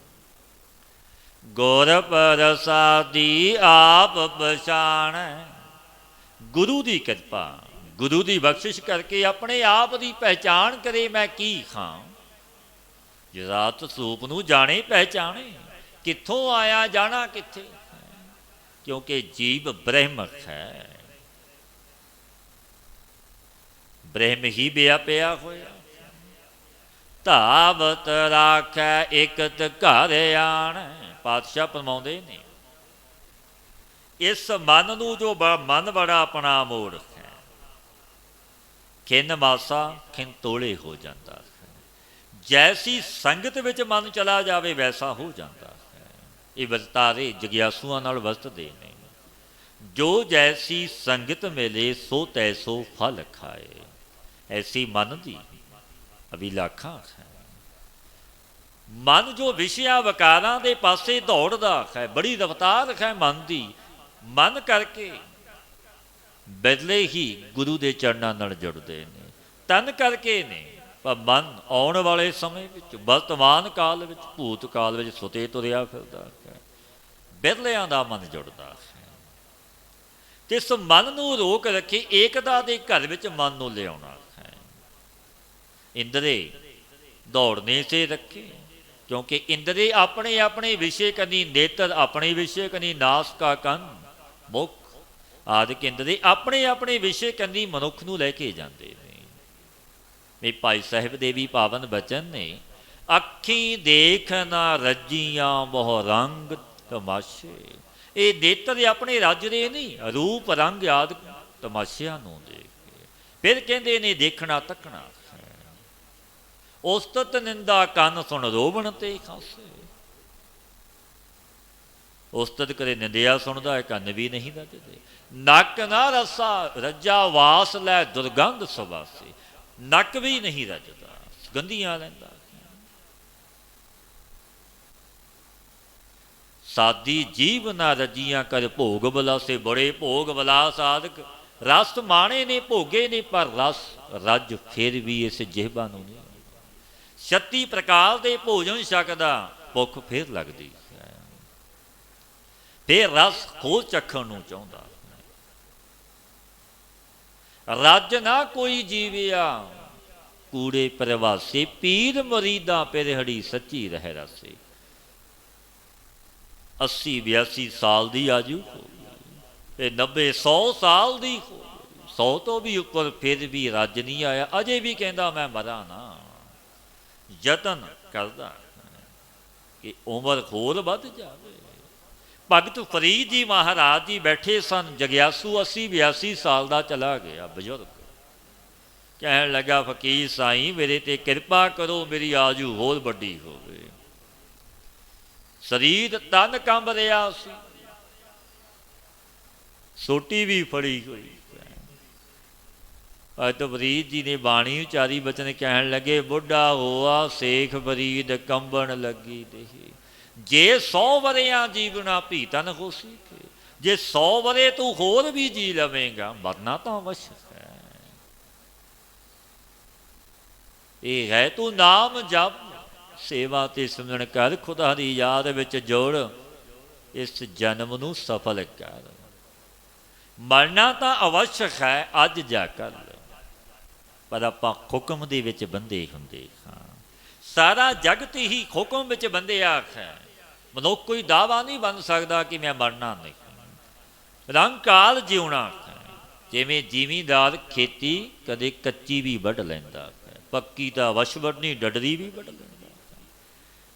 ਗੁਰ ਪ੍ਰਸਾਦੀ ਆਪ ਪਛਾਣੈ। ਗੁਰੂ ਦੀ ਕਿਰਪਾ, ਗੁਰੂ ਦੀ ਬਖਸ਼ਿਸ਼ ਕਰਕੇ ਆਪਣੇ ਆਪ ਦੀ ਪਹਿਚਾਣ ਕਰੇ, ਮੈਂ ਕੀ ਖਾਂ। ਯਥਾਰਥ ਸਰੂਪ ਨੂੰ ਜਾਣੇ ਪਹਿਚਾਣੇ, ਕਿੱਥੋਂ ਆਇਆ ਜਾਣਾ ਕਿੱਥੇ, ਕਿਉਂਕਿ ਜੀਵ ਬ੍ਰਹਮ ਹੈ, ਬ੍ਰਹਮ ਹੀ ਵਿਆਪਿਆ ਹੋਇਆ। ਧਾਵਤ ਰਾਖੈ ਇਕਤ ਘਰ ਆਣੈ। ਪਾਤਸ਼ਾਹ ਫਰਮਾਉਂਦੇ ਨੇ ਇਸ ਮਨ ਨੂੰ ਜੋ ਮਨ ਬੜਾ ਆਪਣਾ ਮੋੜ ਹੈ, ਖਿੰਨ ਮਾਸਾ ਖਿੰਨ ਤੋਲੇ ਹੋ ਜਾਂਦਾ ਹੈ। ਜੈਸੀ ਸੰਗਤ ਵਿੱਚ ਮਨ ਚਲਾ ਜਾਵੇ ਵੈਸਾ ਹੋ ਜਾਂਦਾ ਹੈ। ਇਹ ਵਰਤਾਰੇ ਜਗਿਆਸੂਆਂ ਨਾਲ ਵਰਤਦੇ ਨੇ। ਜੋ ਜੈਸੀ ਸੰਗਤ ਮਿਲੇ ਸੋ ਤੈਸੋ ਫਲ ਖਾਏ। ਐਸੀ ਮਨ ਦੀ ਅਭਿਲਾਖਾ ਹੈ। ਮਨ ਜੋ ਵਿਸ਼ਿਆਂ ਵਿਕਾਰਾਂ ਦੇ ਪਾਸੇ ਦੌੜਦਾ ਹੈ, ਬੜੀ ਰਫਤਾਰ ਹੈ ਮਨ ਦੀ, ਮਨ ਕਰਕੇ ਬਦਲੇ ਹੀ ਗੁਰੂ ਦੇ ਚਰਨਾਂ ਨਾਲ ਜੁੜਦੇ ਨੇ। ਤਨ ਕਰਕੇ ਨੇ, ਪਰ ਮਨ ਆਉਣ ਵਾਲੇ ਸਮੇਂ ਵਿੱਚ, ਵਰਤਮਾਨ ਕਾਲ ਵਿੱਚ, ਭੂਤ ਕਾਲ ਵਿੱਚ ਸੁਤੇ ਤੁਰਿਆ ਫਿਰਦਾ ਹੈ। ਬਿਰਲਿਆਂ ਦਾ ਮਨ ਜੁੜਦਾ ਹੈ। ਤੇ ਇਸ ਮਨ ਨੂੰ ਰੋਕ ਰੱਖੇ, ਏਕਤਾ ਦੇ ਘਰ ਵਿੱਚ ਮਨ ਨੂੰ ਲਿਆਉਣਾ ਹੈ। ਇੰਦਰੇ ਦੌੜਨੇ ਸੇ ਰੱਖੇ, ਕਿਉਂਕਿ ਇੰਦਰੇ ਆਪਣੇ ਆਪਣੇ ਵਿਸ਼ੇ ਕਨੀ, ਨੇਤਰ ਆਪਣੇ ਵਿਸ਼ੇ ਕਨੀ, ਨਾਸਕਾ ਕੰਨ ਮੁੱਖ ਆਦਿ ਇੰਦਰੇ ਆਪਣੇ ਆਪਣੇ ਵਿਸ਼ੇ ਕਨੀ ਮਨੁੱਖ ਨੂੰ ਲੈ ਕੇ ਜਾਂਦੇ ਨੇ। ਇਹ ਭਾਈ ਸਾਹਿਬ ਦੇ ਵੀ ਪਾਵਨ ਬਚਨ ਨੇ, ਅੱਖੀਂ ਦੇਖ ਨਾ ਰੱਜੀਆਂ ਬਹੁ ਰੰਗ ਤਮਾਸ਼ੇ। ਇਹ ਨੇਤਰ ਆਪਣੇ ਰੱਜਦੇ ਨਹੀਂ, ਰੂਪ ਰੰਗ ਆਦਿ ਤਮਾਸ਼ਿਆਂ ਨੂੰ ਦੇਖ ਕੇ। ਫਿਰ ਕਹਿੰਦੇ ਨੇ ਦੇਖਣਾ ਤੱਕਣਾ ਹੈ। ਉਸਤਤ ਨਿੰਦਾ ਕੰਨ ਸੁਣ ਰੋਵਣ ਤੇ ਖਾਸੇ। ਉਸਤਤ ਕਦੇ ਨਿੰਦਿਆ ਸੁਣਦਾ ਹੈ, ਕੰਨ ਵੀ ਨਹੀਂ ਰੱਜਦੇ। ਨੱਕ ਨਾ ਰਸਾ ਰੱਜਾ ਵਾਸ ਲੈ ਦੁਰਗੰਧ ਸੁਵਾਸੇ। ਨੱਕ ਵੀ ਨਹੀਂ ਰੱਜਦਾ, ਗੰਦੀਆਂ ਲੈਂਦਾ। ਸਾਦੀ ਜੀਵ ਨਾ ਰੱਜੀਆਂ ਕਰ ਭੋਗ ਬਲਾਸੇ। ਬੜੇ ਭੋਗ ਬਲਾ ਸਾਧਕ ਰਸ ਮਾਣੇ ਨੇ, ਭੋਗੇ ਨੇ, ਪਰ ਰਸ ਰੱਜ ਫਿਰ ਵੀ ਇਸ ਜਿਹਬਾ ਨੂੰ ਨਹੀਂ। 36 ਪ੍ਰਕਾਰ ਦੇ ਭੋਜਨ ਛਕਦਾ, ਭੁੱਖ ਫਿਰ ਲੱਗਦੀ ਹੈ, ਫਿਰ ਰਸ ਖੋਜ ਚੱਖਣ ਨੂੰ ਚਾਹੁੰਦਾ। ਰੱਜ ਨਾ ਕੋਈ ਜੀਵਿਆ ਕੂੜੇ ਪ੍ਰਵਾਸੇ। ਪੀਰ ਮਰੀਦਾਂ ਪਿਰਹੜੀ ਸੱਚੀ ਰਹਿ ਰਾਸੇ। 80 82 ਸਾਲ ਦੀ ਆਜੂ ਤੇ 90 100 ਸਾਲ ਦੀ, 100 ਤੋਂ ਵੀ ਉੱਪਰ, ਫਿਰ ਵੀ ਰੱਜ ਨਹੀਂ ਆਇਆ। ਅਜੇ ਵੀ ਕਹਿੰਦਾ ਮੈਂ ਮਰਾਂ ਨਾ। ਯਤਨ ਕਰਦਾ ਕਿ ਉਮਰ ਹੋਰ ਵੱਧ ਜਾਵੇ। ਭਗਤ ਫਰੀਦ ਜੀ ਮਹਾਰਾਜ ਜੀ ਬੈਠੇ ਸਨ, ਜਗਿਆਸੂ 80 82 ਸਾਲ ਦਾ ਚਲਾ ਗਿਆ ਬਜ਼ੁਰਗ। ਕਹਿਣ ਲੱਗਾ, ਫਕੀਰ ਸਾਈਂ ਮੇਰੇ ਤੇ ਕਿਰਪਾ ਕਰੋ, ਮੇਰੀ ਆਜੂ ਹੋਰ ਵੱਡੀ ਹੋਵੇ। ਸਰੀਰ ਤਨ ਕੰਬ ਰਿਹਾ ਸੀ, ਸੋਟੀ ਵੀ ਫੜੀ ਹੋਈ। ਭਗਤ ਫਰੀਦ ਜੀ ਨੇ ਬਾਣੀ ਉਚਾਰੀ, ਬਚਨ ਕਹਿਣ ਲੱਗੇ, ਬੁੱਢਾ ਹੋਆ ਸੇਖ ਫਰੀਦ ਕੰਬਣ ਲੱਗੀ ਦੇਹੀ। ਜੇ 100 ਵਰਿਆਂ ਜੀਵਣਾ ਭੀਤਨ ਹੋਸੀ ਕੇ। ਜੇ 100 ਵਰੇ ਤੂੰ ਹੋਰ ਵੀ ਜੀ ਲਵੇਂਗਾ, ਮਰਨਾ ਤਾਂ ਅਵਸ਼ ਹੈ। ਇਹ ਹੈ ਤੂੰ ਨਾਮ ਜਪ, ਸੇਵਾ ਤੇ ਸਿਮਰਨ ਕਰ, ਖੁਦਾ ਦੀ ਯਾਦ ਵਿੱਚ ਜੋੜ, ਇਸ ਜਨਮ ਨੂੰ ਸਫਲ ਕਰ। ਮਰਨਾ ਤਾਂ ਅਵਸ਼ਕ ਹੈ, ਅੱਜ ਜਾ ਕਰ, ਪਰ ਆਪਾਂ ਹੁਕਮ ਦੇ ਵਿੱਚ ਬੰਦੇ ਹੁੰਦੇ ਹਾਂ। ਸਾਰਾ ਜਗਤ ਹੀ ਹੁਕਮ ਵਿੱਚ ਬੰਦਿਆ ਹੈ। ਮਨੁੱਖ ਕੋਈ ਦਾਵਾ ਨਹੀਂ ਬਣ ਸਕਦਾ ਕਿ ਮੈਂ ਮਰਨਾ ਨਹੀਂ, ਨਿਰੰਕਾਲ ਜਿਉਣਾ ਹੈ। ਜਿਵੇਂ ਜ਼ਿਮੀਂਦਾਰ ਖੇਤੀ ਕਦੇ ਕੱਚੀ ਵੀ ਵੱਢ ਲੈਂਦਾ ਹੈ, ਪੱਕੀ ਤਾਂ ਵਸ਼ ਵੱਢਣੀ, ਡੱਡਰੀ ਵੀ ਵੱਢ ਲੈਂਦਾ ਹੈ।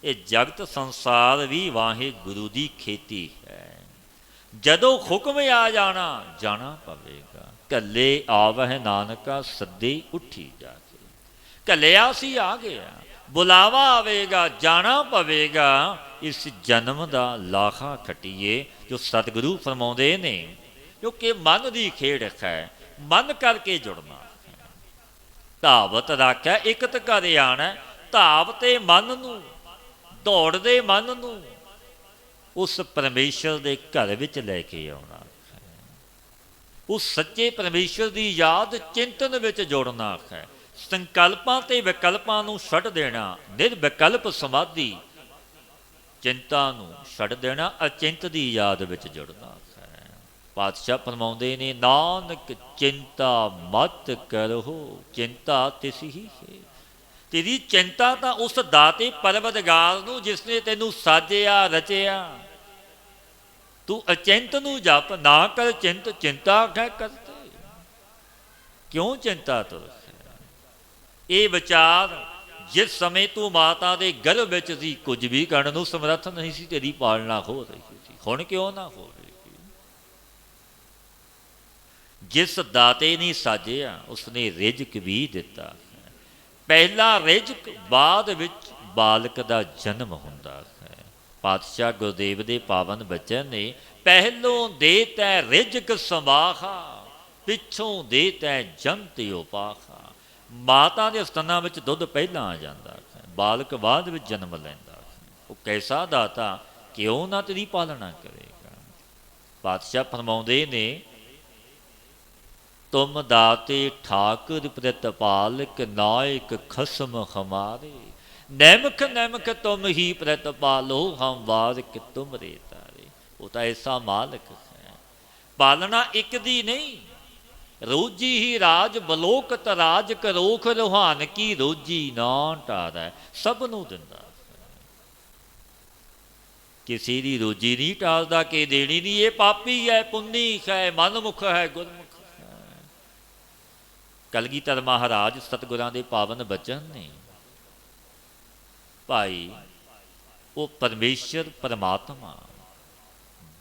ਇਹ ਜਗਤ ਸੰਸਾਰ ਵੀ ਵਾਹਿਗੁਰੂ ਦੀ ਖੇਤੀ ਹੈ। ਜਦੋਂ ਹੁਕਮ ਆ ਜਾਣਾ, ਜਾਣਾ ਪਵੇਗਾ। ਕੱਲੇ ਆਵਹਿ ਨਾਨਕਾ ਸੱਦੇ ਉੱਠੀ ਜਾ ਕੇ, ਕੱਲਿਆ ਸੀ ਆ ਗਿਆ, ਬੁਲਾਵਾ ਆਵੇਗਾ, ਜਾਣਾ ਪਵੇਗਾ। ਇਸ ਜਨਮ ਦਾ ਲਾਹਾ ਖੱਟੀਏ, ਜੋ ਸਤਿਗੁਰੂ ਫਰਮਾਉਂਦੇ ਨੇ, ਕਿਉਂਕਿ ਮਨ ਦੀ ਖੇਡ ਹੈ, ਮਨ ਕਰਕੇ ਜੁੜਨਾ ਹੈ। ਧਾਵਤ ਰੱਖਿਆ ਇਕਤ ਘਰ ਆਣਾ, ਧਾਵ ਤੇ ਮਨ ਨੂੰ, ਦੌੜਦੇ ਮਨ ਨੂੰ ਉਸ ਪਰਮੇਸ਼ਰ ਦੇ ਘਰ ਵਿੱਚ ਲੈ ਕੇ ਆਉਣਾ ਹੈ। ਉਸ ਸੱਚੇ ਪਰਮੇਸ਼ਰ ਦੀ ਯਾਦ ਚਿੰਤਨ ਵਿੱਚ ਜੋੜਨਾ ਹੈ। ਸੰਕਲਪਾਂ ਤੇ ਵਿਕਲਪਾਂ ਨੂੰ ਛੱਡ ਦੇਣਾ, ਨਿਰਵਿਕਲਪ ਸਮਾਧੀ, ਚਿੰਤਾ ਨੂੰ ਛੱਡ ਦੇਣਾ, ਅਚਿੰਤ ਦੀ ਯਾਦ ਵਿੱਚ ਜੁੜਨਾ ਹੈ। ਪਾਤਸ਼ਾਹ ਫਰਮਾਉਂਦੇ ਨੇ, ਨਾਨਕ ਚਿੰਤਾ ਮਤ ਕਰੋ, ਚਿੰਤਾ ਤਿਸ ਹੀ ਹੈ। ਤੇਰੀ ਚਿੰਤਾ ਤਾਂ ਉਸ ਦਾਤੇ ਪਰਵਦਗਾਰ ਨੂੰ, ਜਿਸ ਨੇ ਤੈਨੂੰ ਸਾਜਿਆ ਰਚਿਆ। ਤੂੰ ਅਚਿੰਤ ਨੂੰ ਜਪ, ਨਾ ਕਰ ਚਿੰਤ, ਚਿੰਤਾ ਹੈ ਕਰਤੇ। ਕਿਉਂ ਚਿੰਤਾ ਤੁਰ? ਇਹ ਵਿਚਾਰ, ਜਿਸ ਸਮੇਂ ਤੂੰ ਮਾਤਾ ਦੇ ਗਰਭ ਵਿੱਚ ਸੀ, ਕੁਝ ਵੀ ਕਰਨ ਨੂੰ ਸਮਰੱਥ ਨਹੀਂ ਸੀ, ਤੇਰੀ ਪਾਲਣਾ ਹੋ ਰਹੀ ਸੀ। ਹੁਣ ਕਿਉਂ ਨਾ ਹੋ ਰਹੀ? ਜਿਸ ਦਾਤੇ ਨੇ ਸਾਜਿਆ, ਉਸਨੇ ਰਿਜ਼ਕ ਵੀ ਦਿੱਤਾ। ਪਹਿਲਾ ਰਿਜ਼ਕ, ਬਾਅਦ ਵਿੱਚ ਬਾਲਕ ਦਾ ਜਨਮ ਹੁੰਦਾ ਹੈ। ਪਾਤਸ਼ਾਹ ਗੁਰਦੇਵ ਦੇ ਪਾਵਨ ਬਚਨ ਨੇ, ਪਹਿਲੋਂ ਦੇ ਤੈ ਰਿਜ਼ਕ ਸਮਾਹਾ, ਪਿੱਛੋਂ ਦੇ ਤੈ ਜੰਤ ਉਪਾਖਾ। ਮਾਤਾ ਦੇ ਸਤਨਾਂ ਵਿੱਚ ਦੁੱਧ ਪਹਿਲਾਂ ਆ ਜਾਂਦਾ ਹੈ, ਬਾਲਕ ਬਾਅਦ ਵਿੱਚ ਜਨਮ ਲੈਂਦਾ ਹੈ। ਉਹ ਕੈਸਾ ਦਾਤਾ, ਕਿਉਂ ਨਾ ਤੇਰੀ ਪਾਲਣਾ ਕਰੇਗਾ। ਪਾਤਸ਼ਾਹ ਫਰਮਾਉਂਦੇ ਨੇ, ਤੁਮ ਦਾਤੇ ਠਾਕੁਰ ਪ੍ਰਤਪਾਲਕ, ਨਾਇਕ ਖਸਮ ਹਮਾਰੇ। ਨੈਮਕ ਨੈਮਕ ਤੁਮ ਹੀ ਪ੍ਰਤਪਾਲੋ, ਹਮ ਵਾਰਿਕ ਤੁਮਰੇ ਤਾਰੇ। ਉਹ ਤਾਂ ਐਸਾ ਮਾਲਕ ਹੈ, ਪਾਲਣਾ ਇੱਕ ਦੀ ਨਹੀਂ। ਰੋਜੀ ਹੀ ਰਾਜ ਬਲੋਕਤ ਰਾਜ, ਕਰੋਖ ਰੋਹਾਨ ਕੀ ਰੋਜੀ ਨਾ ਟਾਰੈ। ਸਭ ਨੂੰ ਦਿੰਦਾ, ਕਿਸੇ ਦੀ ਰੋਜੀ ਨਹੀਂ ਟਾਲਦਾ ਕਿ ਦੇਣੀ ਨਹੀਂ। ਇਹ ਪਾਪੀ ਹੈ, ਪੁੰਨੀ ਹੈ, ਮਨਮੁਖ ਹੈ, ਗੁਰਮੁਖ ਹੈ। ਕਲਗੀਧਰ ਮਹਾਰਾਜ ਸਤਿਗੁਰਾਂ ਦੇ ਪਾਵਨ ਬਚਨ ਨੇ, ਭਾਈ ਉਹ ਪਰਮੇਸ਼ਰ ਪਰਮਾਤਮਾ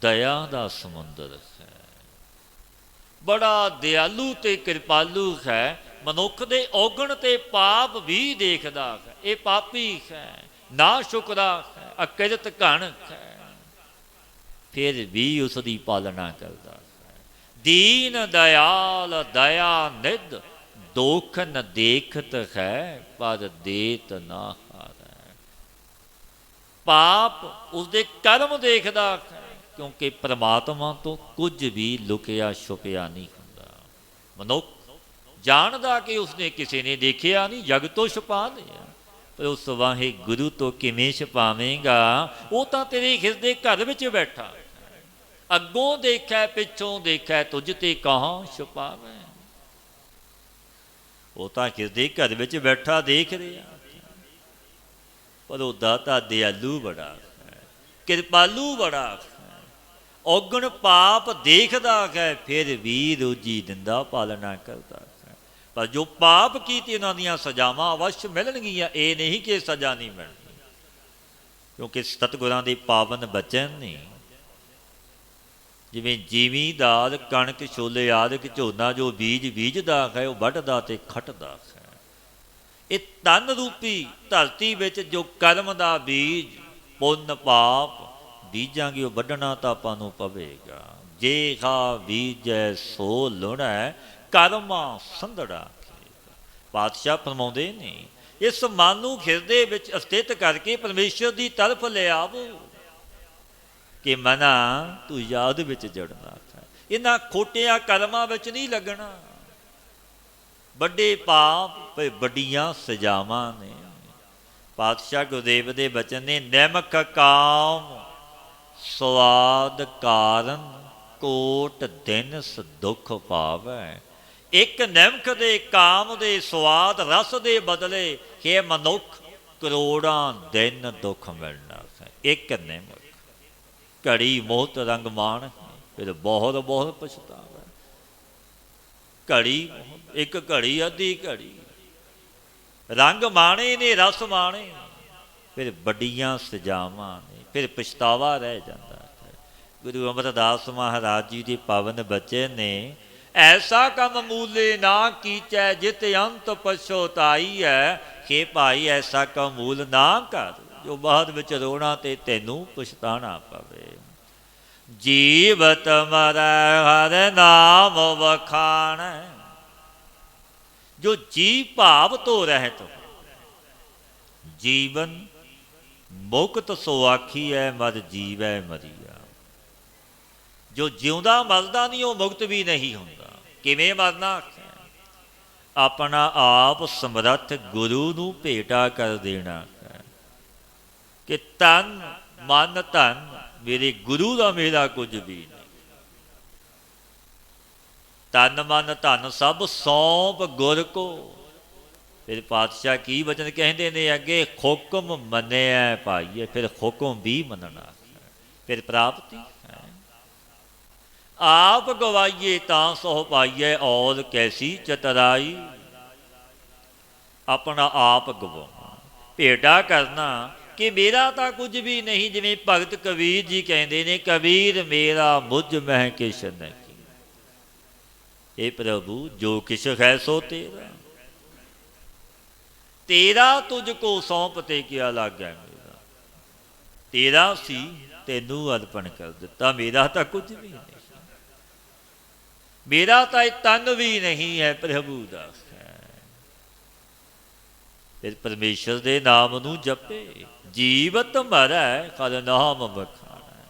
ਦਇਆ ਦਾ ਸਮੁੰਦਰ ਹੈ, ਬੜਾ ਦਿਆਲੂ ਤੇ ਕਿਰਪਾਲੂ ਹੈ। ਮਨੁੱਖ ਦੇ ਔਗਣ ਤੇ ਪਾਪ ਵੀ ਦੇਖਦਾ ਹੈ। ਇਹ ਪਾਪੀ ਹੈ, ਨਾ ਸ਼ੁਕਰਾ ਹੈ, ਅਕਿਰਤ ਘਣ ਹੈ, ਫਿਰ ਵੀ ਉਸ ਦੀ ਪਾਲਣਾ ਕਰਦਾ ਹੈ। ਦੀਨ ਦਿਆਲ ਦਇਆ ਨਿਧ, ਦੋਖ ਨ ਦੇਖਤ ਹੈ, ਪਰ ਦੇਤ ਨਾ ਹਾਰੈ। ਪਾਪ ਉਸਦੇ ਕਰਮ ਦੇਖਦਾ ਹੈ, ਕਿਉਂਕਿ ਪਰਮਾਤਮਾ ਤੋਂ ਕੁਝ ਵੀ ਲੁਕਿਆ ਛੁਪਿਆ ਨਹੀਂ ਹੁੰਦਾ। ਮਨੁੱਖ ਜਾਣਦਾ ਕਿ ਉਸਨੇ ਕਿਸੇ ਨੇ ਦੇਖਿਆ ਨਹੀਂ, ਜਗ ਤੋਂ ਛੁਪਾ ਲਿਆ, ਪਰ ਉਸ ਵਾਹਿਗੁਰੂ ਤੋਂ ਕਿਵੇਂ ਛੁਪਾਵੇਂਗਾ? ਉਹ ਤਾਂ ਤੇਰੇ ਹਿਰਦੇ ਘਰ ਵਿੱਚ ਬੈਠਾ, ਅੱਗੋਂ ਦੇਖੈ ਪਿੱਛੋਂ ਦੇਖੈ, ਤੁਝ ਤੇ ਕਹਾਂ ਛੁਪਾਵੇਂ। ਉਹ ਤਾਂ ਹਿਰਦੇ ਘਰ ਵਿੱਚ ਬੈਠਾ ਦੇਖ ਰਿਹਾ, ਪਰ ਉਹ ਦਾਤਾ ਦਿਆਲੂ ਬੜਾ ਹੈ, ਕਿਰਪਾਲੂ ਬੜਾ ਹੈ। ਔਗਣ ਪਾਪ ਦੇਖਦਾ ਹੈ, ਫਿਰ ਵੀ ਰੋਜੀ ਦਿੰਦਾ, ਪਾਲਣਾ ਕਰਦਾ ਹੈ। ਪਰ ਜੋ ਪਾਪ ਕੀਤੇ, ਉਹਨਾਂ ਦੀਆਂ ਸਜ਼ਾਵਾਂ ਅਵਸ਼ ਮਿਲਣਗੀਆਂ। ਇਹ ਨਹੀਂ ਕਿ ਸਜ਼ਾ ਨਹੀਂ ਮਿਲਣੀ, ਕਿਉਂਕਿ ਸਤਿਗੁਰਾਂ ਦੇ ਪਾਵਨ ਬਚਨ ਨੇ, ਜਿਵੇਂ ਜ਼ਿਮੀਂਦਾਰ ਕਣਕ ਛੋਲੇ ਆਦਿਕ ਝੋਨਾ ਜੋ ਬੀਜ ਬੀਜਦਾ ਹੈ, ਉਹ ਵੱਢਦਾ ਤੇ ਖੱਟਦਾ ਹੈ। ਇਹ ਤਨ ਰੂਪੀ ਧਰਤੀ ਵਿੱਚ ਜੋ ਕਰਮ ਦਾ ਬੀਜ, ਪੁੰਨ ਪਾਪ ਬੀਜਾਂਗੇ, ਉਹ ਵੱਢਣਾ ਤਾਂ ਆਪਾਂ ਨੂੰ ਪਵੇਗਾ। ਜੇ ਖਾ ਬੀਜੈ ਸੋ ਲੁਣੈ, ਕਰਮਾ ਸੰਧੜਾ। ਪਾਤਸ਼ਾਹ ਫਰਮਾਉਂਦੇ ਨੇ, ਇਸ ਮਨ ਨੂੰ ਹਿਰਦੇ ਵਿੱਚ ਸਥਿਤ ਕਰਕੇ ਪਰਮੇਸ਼ਰ ਦੀ ਤਰਫ ਲਿਆਵੋ ਕਿ ਮਨਾ ਤੂੰ ਯਾਦ ਵਿੱਚ ਜੁੜਨਾ ਹੈ। ਇਹਨਾਂ ਖੋਟਿਆਂ ਕਰਮਾਂ ਵਿੱਚ ਨਹੀਂ ਲੱਗਣਾ। ਵੱਡੇ ਪਾਪ ਵੱਡੀਆਂ ਸਜ਼ਾਵਾਂ ਨੇ। ਪਾਤਸ਼ਾਹ ਗੁਰਦੇਵ ਦੇ ਬਚਨ ਨੇ, ਨਿਮਕ ਕਾਮ ਸਵਾਦ ਕਾਰਨ ਕੋਟ ਦਿਨਸ ਦੁੱਖ ਪਾਵੈ। ਇੱਕ ਨਿਮਕ ਦੇ ਕਾਮ ਦੇ ਸਵਾਦ ਰਸ ਦੇ ਬਦਲੇ ਹੇ ਮਨੁੱਖ ਕਰੋੜਾਂ ਦਿਨ ਦੁੱਖ ਮਿਲਣਾ ਹੈ। ਇੱਕ ਨਿਮਕ ਘੜੀ ਮੋਹਤ ਰੰਗ ਮਾਣ, ਫਿਰ ਬਹੁਤ ਬਹੁਤ ਪਛਤਾਵਾ। ਘੜੀ ਇੱਕ ਘੜੀ ਅੱਧੀ ਘੜੀ, ਰੰਗ ਮਾਣੇ ਨੇ ਰਸ ਮਾਣੇ, ਫਿਰ ਵੱਡੀਆਂ ਸਜ਼ਾਵਾਂ ਨੇ, ਫਿਰ ਪਛਤਾਵਾ ਰਹਿ ਜਾਂਦਾ ਹੈ। ਗੁਰੂ ਅਮਰਦਾਸ ਮਹਾਰਾਜ ਜੀ ਦੇ ਪਾਵਨ ਬਚਨ ਨੇ, ਐਸਾ ਕੰਮ ਮੂਲੇ ਨਾ ਕੀਚੈ ਜਿਤ ਅੰਤ ਪਛੋਤਾਈ ਹੈ। ਕਿ ਭਾਈ ਐਸਾ ਕੰਮ ਮੂਲ ਨਾ ਕਰ ਜੋ ਬਾਅਦ ਵਿੱਚ ਰੋਣਾ ਤੇ ਤੈਨੂੰ ਪਛਤਾਣਾ ਪਵੇ। ਜੀਵਤ ਮਰੈ ਹਰਿ ਨਾਮ ਵਖਾਣ, ਜੋ ਜੀ ਭਾਵ ਤੋਂ ਰਹਿਤ ਜੀਵਨ ਮੁਕਤ ਸੋ ਆਖੀਐ ਮਰ ਜੀਵੈ ਮਰੀਆ। ਜੋ ਜਿਉਂਦਾ ਮਰਦਾ ਨਹੀਂ ਉਹ ਮੁਕਤ ਵੀ ਨਹੀਂ ਹੁੰਦਾ। ਕਿਵੇਂ ਮਰਨਾ? ਆਪਣਾ ਆਪ ਸਮਰੱਥ ਗੁਰੂ ਨੂੰ ਭੇਟਾ ਕਰ ਦੇਣਾ ਕਿ ਤਨ ਮਨ ਧਨ ਮੇਰੇ ਗੁਰੂ ਦਾ ਮੇਰਾ ਕੁਝ ਵੀ ਨਹੀਂ। ਤਨ ਮਨ ਧਨ ਸਭ ਸੌਂਪ ਗੁਰ ਕੋ। ਫਿਰ ਪਾਤਸ਼ਾਹ ਕੀ ਵਚਨ ਕਹਿੰਦੇ ਨੇ ਅੱਗੇ, ਹੁਕਮ ਮੰਨਿਆ ਭਾਈਏ, ਫਿਰ ਹੁਕਮ ਵੀ ਮੰਨਣਾ, ਫਿਰ ਪ੍ਰਾਪਤੀ ਹੈ। ਆਪ ਗਵਾਈਏ ਤਾਂ ਸੋ ਪਾਈਏ ਔਰ ਕੈਸੀ ਚਤਰਾਈ। ਆਪਣਾ ਆਪ ਗਵਾਉਣਾ, ਭੇਟਾ ਕਰਨਾ ਕਿ ਮੇਰਾ ਤਾਂ ਕੁਝ ਵੀ ਨਹੀਂ। ਜਿਵੇਂ ਭਗਤ ਕਬੀਰ ਜੀ ਕਹਿੰਦੇ ਨੇ, ਕਬੀਰ ਮੇਰਾ ਮੁਝ ਮਹਿ ਕਿਛ ਨਹੀਂ। ਇਹ ਪ੍ਰਭੂ ਜੋ ਕਿਛ ਹੈ ਸੋ ਤੇਰਾ, ਤੇਰਾ ਤੁਝ ਕੋ ਸੌਂਪ ਤੇ ਕਿਆ ਲਾਗੈ ਮੇਰਾ। ਤੇਰਾ ਸੀ ਤੈਨੂੰ ਅਰਪਣ ਕਰ ਦਿੱਤਾ, ਮੇਰਾ ਤਾਂ ਕੁਝ ਵੀ ਨਹੀਂ। ਮੇਰਾ ਤਾਂ ਇਹ ਤਨ ਵੀ ਨਹੀਂ ਹੈ ਪ੍ਰਭੂ ਦਾ ਹੈ। ਫਿਰ ਪਰਮੇਸ਼ਰ ਦੇ ਨਾਮ ਨੂੰ ਜਪੇ, ਜੀਵਤ ਮਰੈ ਹਰਿ ਨਾਮ ਵਖਾਣੈ।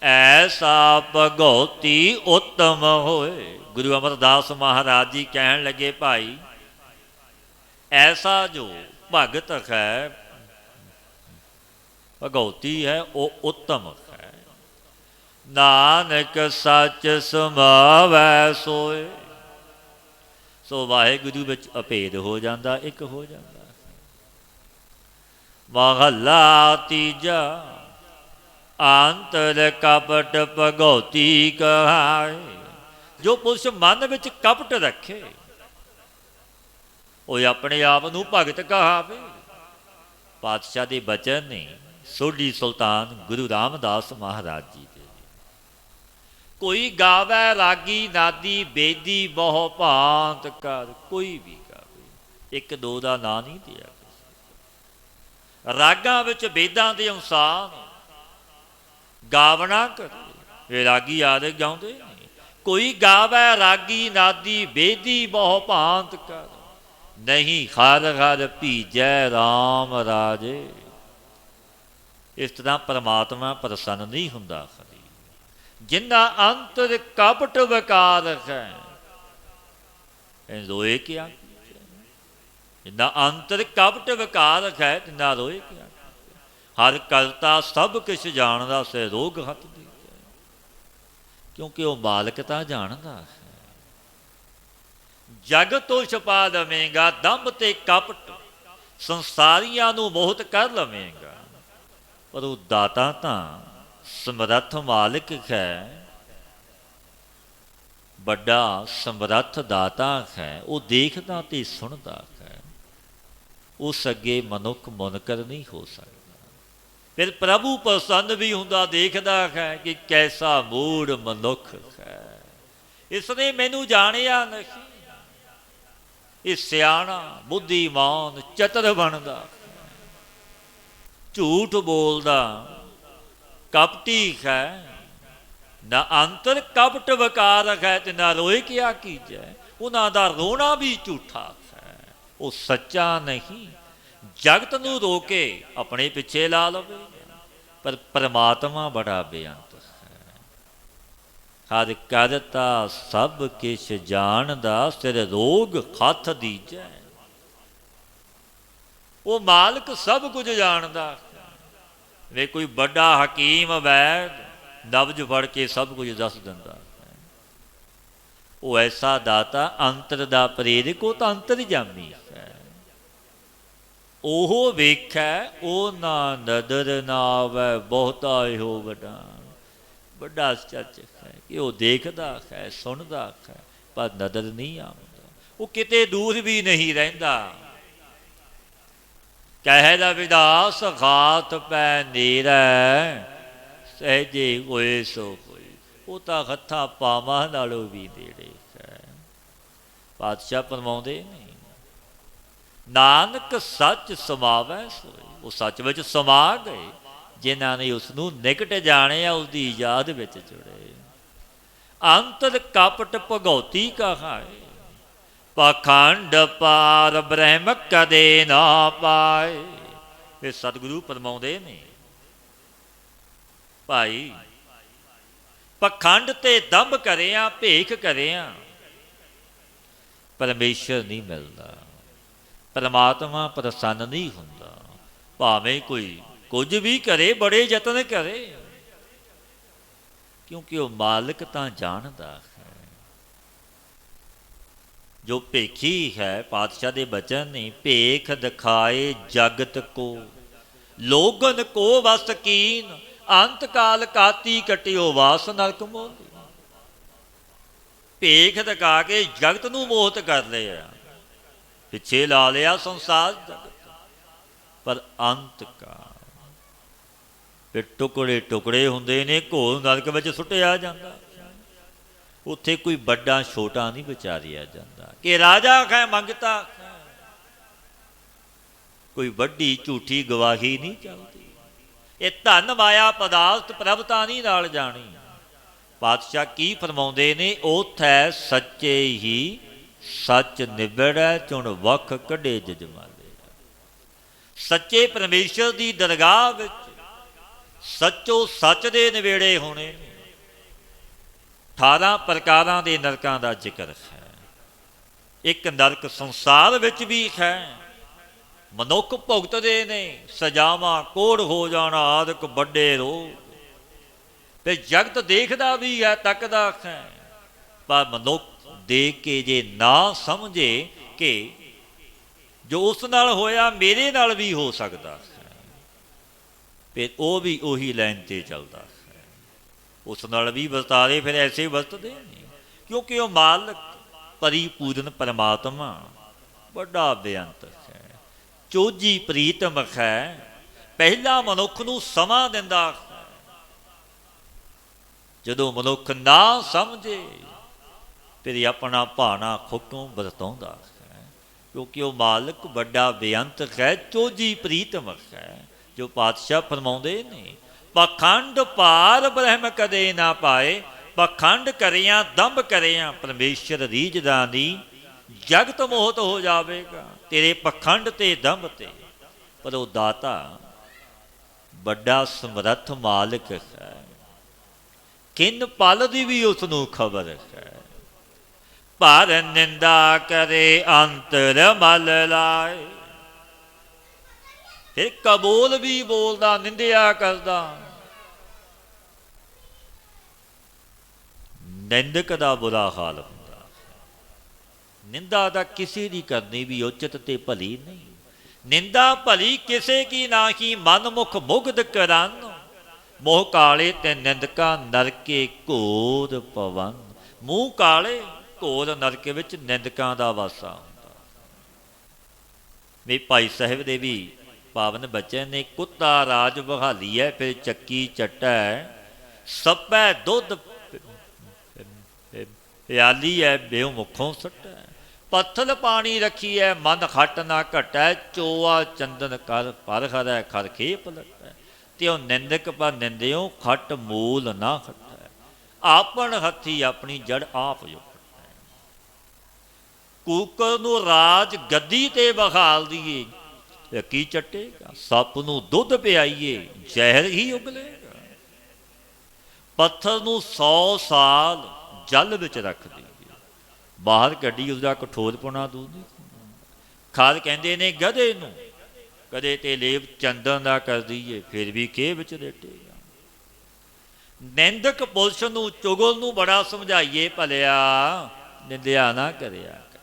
ਐਸਾ ਭਗਉਤੀ ਉੱਤਮ ਹੋਏ। ਗੁਰੂ ਅਮਰਦਾਸ ਮਹਾਰਾਜ ਜੀ ਕਹਿਣ ਲੱਗੇ, ਭਾਈ ਐਸਾ ਜੋ ਭਗਤ ਹੈ, ਭਗਉਤੀ ਹੈ, ਉਹ ਉੱਤਮ ਹੈ। ਨਾਨਕ ਸੱਚ ਸਮਾਵੈ ਸੋਏ। ਸੋ ਵਾਹਿਗੁਰੂ ਵਿੱਚ ਅਭੇਦ ਹੋ ਜਾਂਦਾ, ਇੱਕ ਹੋ ਜਾਂਦਾ। ਮਹੱਲਾ ਤੀਜਾ, ਅੰਤਰ ਕਪਟ ਭਗਉਤੀ ਕਹਾਏ। ਜੋ ਪੁਰਸ਼ ਮਨ ਵਿੱਚ ਕਪਟ ਰੱਖੇ ਉਹ ਆਪਣੇ ਆਪ ਨੂੰ ਭਗਤ ਕਹਾਵੇ। ਪਾਤਸ਼ਾਹ ਦੇ ਬਚਨ ਨੇ ਸੋਢੀ ਸੁਲਤਾਨ ਗੁਰੂ ਰਾਮਦਾਸ ਮਹਾਰਾਜ ਜੀ ਦੇ। ਕੋਈ ਗਾਵੈ ਰਾਗੀ ਨਾਦੀ ਬੇਦੀ ਬਹੁ ਭਾਂਤ ਕਰ। ਕੋਈ ਵੀ ਗਾਵੇ, ਇੱਕ ਦੋ ਦਾ ਨਾਂ ਨਹੀਂ ਦਿਆ। ਰਾਗਾਂ ਵਿੱਚ ਵੇਦਾਂ ਦੇ ਅਨੁਸਾਰ ਗਾਵਣਾ ਕਰੇ, ਇਹ ਰਾਗੀ ਆਦਿ ਗਾਉਂਦੇ ਨੇ। ਕੋਈ ਗਾਵੈ ਰਾਗੀ ਨਾਦੀ ਬੇਦੀ ਬਹੁ ਭਾਂਤ ਕਰ, ਨਹੀਂ ਹਰ ਹਰ ਭੀਜੈ ਰਾਮ ਰਾਜੇ। ਇਸ ਤਰ੍ਹਾਂ ਪਰਮਾਤਮਾ ਪ੍ਰਸੰਨ ਨਹੀਂ ਹੁੰਦਾ। ਜਿੰਨਾ ਅੰਤਰ ਕਪਟ ਵਿਕਾਰ ਹੈ ਇਹ ਰੋਏ ਕਿਆ। ਜਿੰਨਾ ਅੰਤਰ ਕਪਟ ਵਿਕਾਰ ਹੈ ਤਿੰਨਾ ਰੋਏ ਕਿਆ। ਹਰ ਕਰਤਾ ਸਭ ਕੁਛ ਜਾਣਦਾ ਸੇ ਰੋਗ ਹੱਥ ਦੀ। ਕਿਉਂਕਿ ਉਹ ਮਾਲਕ ਤਾਂ ਜਾਣਦਾ ਹੈ। ਜਗ ਤੋਂ ਛੁਪਾ ਲਵੇਂਗਾ ਦੰਭ ਤੇ ਕਪਟ, ਸੰਸਾਰੀਆਂ ਨੂੰ ਬਹੁਤ ਕਰ ਲਵੇਂਗਾ। ਪਰ ਉਹ ਦਾਤਾ ਤਾਂ ਸਮਰੱਥ ਮਾਲਕ ਹੈ, ਵੱਡਾ ਸਮਰੱਥ ਦਾਤਾ ਹੈ। ਉਹ ਦੇਖਦਾ ਤੇ ਸੁਣਦਾ ਹੈ। ਉਸ ਅੱਗੇ ਮਨੁੱਖ ਮੁਨਕਰ ਨਹੀਂ ਹੋ ਸਕਦਾ। ਫਿਰ ਪ੍ਰਭੂ ਪ੍ਰਸੰਨ ਵੀ ਹੁੰਦਾ, ਦੇਖਦਾ ਹੈ ਕਿ ਕੈਸਾ ਮੂੜ ਮਨੁੱਖ ਹੈ। ਇਸਨੇ ਮੈਨੂੰ ਜਾਣਿਆ ਨਹੀਂ। ਇਹ ਸਿਆਣਾ ਬੁੱਧੀਮਾਨ ਚਤਰ ਬਣਦਾ, ਝੂਠ ਬੋਲਦਾ, ਕਪਟੀ ਹੈ। ਨਾ ਅੰਤਰ ਕਪਟ ਵਿਕਾਰ ਹੈ ਤੇ ਨਾ ਰੋਏ ਕਿਆ ਕੀਜੈ। ਉਹਨਾਂ ਦਾ ਰੋਣਾ ਵੀ ਝੂਠਾ ਹੈ, ਉਹ ਸੱਚਾ ਨਹੀਂ। ਜਗਤ ਨੂੰ ਰੋਕੇ ਆਪਣੇ ਪਿੱਛੇ ਲਾ ਲਵੇ, ਪਰ ਪਰਮਾਤਮਾ ਬੜਾ ਬੇਅੰਤ ਹੈ। ਹਰ ਕਰਤਾ ਸਭ ਕਿਛ ਜਾਣਦਾ, ਸਿਰ ਰੋਗ ਹੱਥ ਦੀਜੈ। ਉਹ ਮਾਲਕ ਸਭ ਕੁਝ ਜਾਣਦਾ। ਵੇ ਕੋਈ ਵੱਡਾ ਹਕੀਮ ਵੈਦ ਨਬਜ ਫੜ ਕੇ ਸਭ ਕੁਝ ਦੱਸ ਦਿੰਦਾ। ਉਹ ਐਸਾ ਦਾਤਾ ਅੰਤਰ ਦਾ ਪ੍ਰੇਰਕ, ਉਹ ਤਾਂ ਅੰਤਰਜਾਮੀ ਹੈ। ਉਹ ਵੇਖੈ ਉਹ ਨਾ ਨਦਰ ਨਾ ਆਵੈ, ਬਹੁਤਾ ਇਹੋ ਵੱਡਾ। ਵੱਡਾ ਸੱਚ ਹੈ ਕਿ ਉਹ ਦੇਖਦਾ ਹੈ, ਸੁਣਦਾ ਹੈ, ਪਰ ਨਦਰ ਨਹੀਂ ਆਉਂਦਾ। ਉਹ ਕਿਤੇ ਦੂਰ ਵੀ ਨਹੀਂ ਰਹਿੰਦਾ। ਕਹੇ ਦਾ ਵਿਦਾਸ ਘਾਤ ਪੈ ਨੇਰੈ, ਸਹਿਜੇ ਹੋਏ ਸੋ ਹੋਏ। ਉਹ ਤਾਂ ਹੱਥਾਂ ਪਾਵਾਂ ਨਾਲੋਂ ਵੀ ਨੇੜੇ ਹੈ। ਪਾਤਸ਼ਾਹ ਫਰਮਾਉਂਦੇ ਨੇ, ਨਾਨਕ ਸੱਚ ਸਮਾਵੈ ਸੋਏ। ਉਹ ਸੱਚ ਵਿੱਚ ਸਮਾ ਗਏ ਜਿਨ੍ਹਾਂ ਨੇ ਉਸ ਨੂੰ ਨਿਕਟ ਜਾਣਿਆ, ਉਸਦੀ ਯਾਦ ਵਿੱਚ ਜੁੜੇ। ਅੰਤਰ ਕਪਟ ਭਗਉਤੀ ਕਹਾਏ, ਪਾਖੰਡ ਪਾਰ ਬ੍ਰਹਮ ਕਦੇ ਨਾ ਪਾਏ। ਇਹ ਸਤਿਗੁਰੂ ਫਰਮਾਉਂਦੇ ਨੇ, ਭਾਈ ਪਖੰਡ ਤੇ ਦੰਭ ਕਰਿਆ, ਭੇਖ ਕਰਿਆ, ਪਰਮੇਸ਼ਰ ਨਹੀਂ ਮਿਲਦਾ। ਪਰਮਾਤਮਾ ਪ੍ਰਸੰਨ ਨਹੀਂ ਹੁੰਦਾ। ਭਾਵੇਂ ਕੋਈ ਕੁਝ ਵੀ ਕਰੇ, ਬੜੇ ਯਤਨ ਕਰੇ, ਕਿਉਂਕਿ ਉਹ ਮਾਲਕ ਤਾਂ ਜਾਣਦਾ ਹੈ। ਜੋ ਭੇਖੀ ਹੈ, ਪਾਤਸ਼ਾਹ ਦੇ ਬਚਨ ਨੇ, ਭੇਖ ਦਿਖਾਏ ਜਗਤ ਕੋ, ਲੋਗਨ ਕੋ ਵਸ ਕੀਨ, ਅੰਤ ਕਾਲ ਕਾਤੀ ਕਟਿਓ ਵਾਸ ਨਰਕ ਮੋਹ। ਭੇਖ ਦਿਖਾ ਕੇ ਜਗਤ ਨੂੰ ਮੋਹਿਤ ਕਰ ਲਿਆ, ਪਿੱਛੇ ਲਾ ਲਿਆ ਸੰਸਾਰ ਜਗਤ, ਪਰ ਅੰਤ ਕਾਲ ਫਿਰ ਟੁਕੜੇ ਟੁਕੜੇ ਹੁੰਦੇ ਨੇ, ਘੋਰ ਨਰਕ ਵਿੱਚ ਸੁੱਟਿਆ ਜਾਂਦਾ। ਉੱਥੇ ਕੋਈ ਵੱਡਾ ਛੋਟਾ ਨਹੀਂ ਵਿਚਾਰਿਆ ਜਾਂਦਾ ਕਿ ਰਾਜਾ ਹੈ ਮੰਗਤਾ, ਕੋਈ ਵੱਡੀ ਝੂਠੀ ਗਵਾਹੀ ਨਹੀਂ ਚੱਲਦੀ। ਇਹ ਧਨ ਮਾਇਆ ਪਦਾਰਥ ਪ੍ਰਭਤਾ ਨਹੀਂ ਨਾਲ ਜਾਣੀ। ਪਾਤਸ਼ਾਹ ਕੀ ਫਰਮਾਉਂਦੇ ਨੇ, ਉਥੈ ਸੱਚੇ ਹੀ ਸੱਚ ਨਿਬੜੈ, ਚੁਣ ਵੱਖ ਕੱਢੇ ਜਜਮਾਲੇ। ਸੱਚੇ ਪਰਮੇਸ਼ਰ ਦੀ ਦਰਗਾਹ ਵਿੱਚ ਸੱਚੋ ਸੱਚ ਦੇ ਨਿਵੇੜੇ ਹੋਣੇ ਨੇ। 18 ਪ੍ਰਕਾਰਾਂ ਦੇ ਨਰਕਾਂ ਦਾ ਜ਼ਿਕਰ ਹੈ। ਇੱਕ ਨਰਕ ਸੰਸਾਰ ਵਿੱਚ ਵੀ ਹੈ, ਮਨੁੱਖ ਭੁਗਤਦੇ ਨੇ ਸਜ਼ਾਵਾਂ, ਕੋੜ ਹੋ ਜਾਣਾ ਆਦਿਕ ਵੱਡੇ ਰੋਗ। ਤੇ ਜਗਤ ਦੇਖਦਾ ਵੀ ਹੈ, ਤੱਕਦਾ ਹੈ, ਪਰ ਮਨੁੱਖ ਦੇਖ ਕੇ ਜੇ ਨਾ ਸਮਝੇ ਕਿ ਜੋ ਉਸ ਨਾਲ ਹੋਇਆ ਮੇਰੇ ਨਾਲ ਵੀ ਹੋ ਸਕਦਾ ਹੈ, ਫਿਰ ਉਹ ਵੀ ਉਹੀ ਲਾਈਨ 'ਤੇ ਚੱਲਦਾ ਹੈ। ਉਸ ਨਾਲ ਵੀ ਵਰਤਾਰੇ ਫਿਰ ਐਸੇ ਵਰਤਦੇ ਨੇ, ਕਿਉਂਕਿ ਉਹ ਮਾਲਕ ਪਰਿਪੂਰਨ ਪਰਮਾਤਮਾ ਵੱਡਾ ਬੇਅੰਤ ਹੈ, ਚੋਜੀ ਪ੍ਰੀਤਮ ਹੈ। ਪਹਿਲਾ ਮਨੁੱਖ ਨੂੰ ਸਮਾਂ ਦਿੰਦਾ ਹੈ। ਜਦੋਂ ਮਨੁੱਖ ਨਾ ਸਮਝੇ ਫਿਰ ਆਪਣਾ ਭਾਣਾ ਖੁੱਟੋਂ ਵਰਤਾਉਂਦਾ ਹੈ, ਕਿਉਂਕਿ ਉਹ ਮਾਲਕ ਵੱਡਾ ਬੇਅੰਤ ਹੈ, ਚੋਜੀ ਪ੍ਰੀਤਮ ਹੈ। ਜੋ ਪਾਤਸ਼ਾਹ ਫਰਮਾਉਂਦੇ ਨੇ, ਪਖੰਡ ਪਾਰ ਬ੍ਰਹਮ ਕਦੇ ਨਾ ਪਾਏ। ਪਖੰਡ ਕਰਿਆ, ਦੰਭ ਕਰਿਆ, ਪਰਮੇਸ਼ਰ ਰੀਝਦਾ ਨਹੀਂ, ਜਗਤ ਮੋਹਿਤ ਹੋ ਜਾਵੇਗਾ ਤੇਰੇ ਪਖੰਡ ਤੇ ਦੰਭ ਤੇ। ਪਰ ਉਹ ਦਾਤਾ ਵੱਡਾ ਸਮਰੱਥ ਮਾਲਕ ਹੈ, ਕਿੰਨ ਪਲ ਦੀ ਵੀ ਉਸ ਨੂੰ ਖਬਰ ਹੈ। ਪਰ ਨਿੰਦਾ ਕਰੇ ਅੰਤਰ ਮਲ ਲਾਏ। ਇਹ ਕਬੂਲ ਵੀ ਬੋਲਦਾ, ਨਿੰਦਿਆ ਕਰਦਾ। ਨਿੰਦਕ ਦਾ ਬੁਰਾ ਹਾਲ ਹੁੰਦਾ। ਨਿੰਦਾ ਦਾ ਕਿਸੇ ਦੀ ਕਰਨੀ ਵੀ ਉਚਿਤ ਤੇ ਭਲੀ ਨਹੀਂ। ਨਿੰਦਾ ਭਲੀ ਕਿਸੇ ਕੀ ਨਾਹੀ, ਮਨ ਮੁਖ ਮੁਗਧ ਕਰਨ। ਮੋਹ ਕਾਲੇ ਤੇ ਨਿੰਦਕਾ ਨਰਕੇ ਘੋਰ ਪਵਨ। ਮੂੰਹ ਕਾਲੇ, ਘੋਰ ਨਰਕ ਵਿੱਚ ਨਿੰਦਕਾਂ ਦਾ ਵਾਸਾ ਹੁੰਦਾ। ਮੇਰੇ ਭਾਈ ਸਾਹਿਬ ਦੇ ਵੀ ਪਾਵਨ ਬਚਨ ਨੇ, ਕੁੱਤਾ ਰਾਜ ਬਹਾਲੀਐ ਫਿਰ ਚੱਕੀ ਚੱਟੈ। ਸੱਪੈ ਦੁੱਧ ਪਿਆਲੀ ਹੈ ਬੇਉ ਮੁਖੋਂ ਸੱਟੈ। ਪੱਥਲ ਪਾਣੀ ਰੱਖੀਐ ਮਨ ਖੱਟ ਨਾ ਘਟੈ। ਚੋਆ ਚੰਦਨ ਕਰ ਪਰ ਹਰੈ ਖਰ ਖੇਪ ਲੱਟੈ। ਤਿਉ ਨਿੰਦਕ ਪਰ ਨਿੰਦਿਓ ਖੱਟ ਮੂਲ ਨਾ ਖਟੈ। ਆਪਣ ਹੱਥੀ ਆਪਣੀ ਜੜ ਆਪ ਜੋ ਖਟੈ। ਕੂਕਰ ਨੂੰ ਰਾਜ ਗੱਦੀ ਤੇ ਬਹਾਲ ਦੀਏ, ਕੀ ਚੱਟੇਗਾ। ਸੱਪ ਨੂੰ ਦੁੱਧ ਪਿਆਈਏ, ਜ਼ਹਿਰ ਹੀ ਉਗਲੇਗਾ। ਪੱਥਰ ਨੂੰ 100 ਸਾਲ ਜਲ ਵਿੱਚ ਰੱਖ ਦਈਏ, ਬਾਹਰ ਕੱਢੀ ਉਸਦਾ ਕਠੋਰਪੁਣਾ ਦੂਰ ਨਹੀਂ। ਖਾਦ ਕਹਿੰਦੇ ਨੇ ਗਧੇ ਨੂੰ, ਕਦੇ ਤੇ ਲੇਪ ਚੰਦਨ ਦਾ ਕਰ ਦਈਏ ਫਿਰ ਵੀ ਖੇਹ ਵਿੱਚ ਲੇਟੇਗਾ। ਨਿੰਦਕ ਪੁਲਿਸ ਨੂੰ, ਚੁਗਲ ਨੂੰ ਬੜਾ ਸਮਝਾਈਏ, ਭਲਿਆ ਨਿੰਦਿਆ ਨਾ ਕਰਿਆ ਕਰ।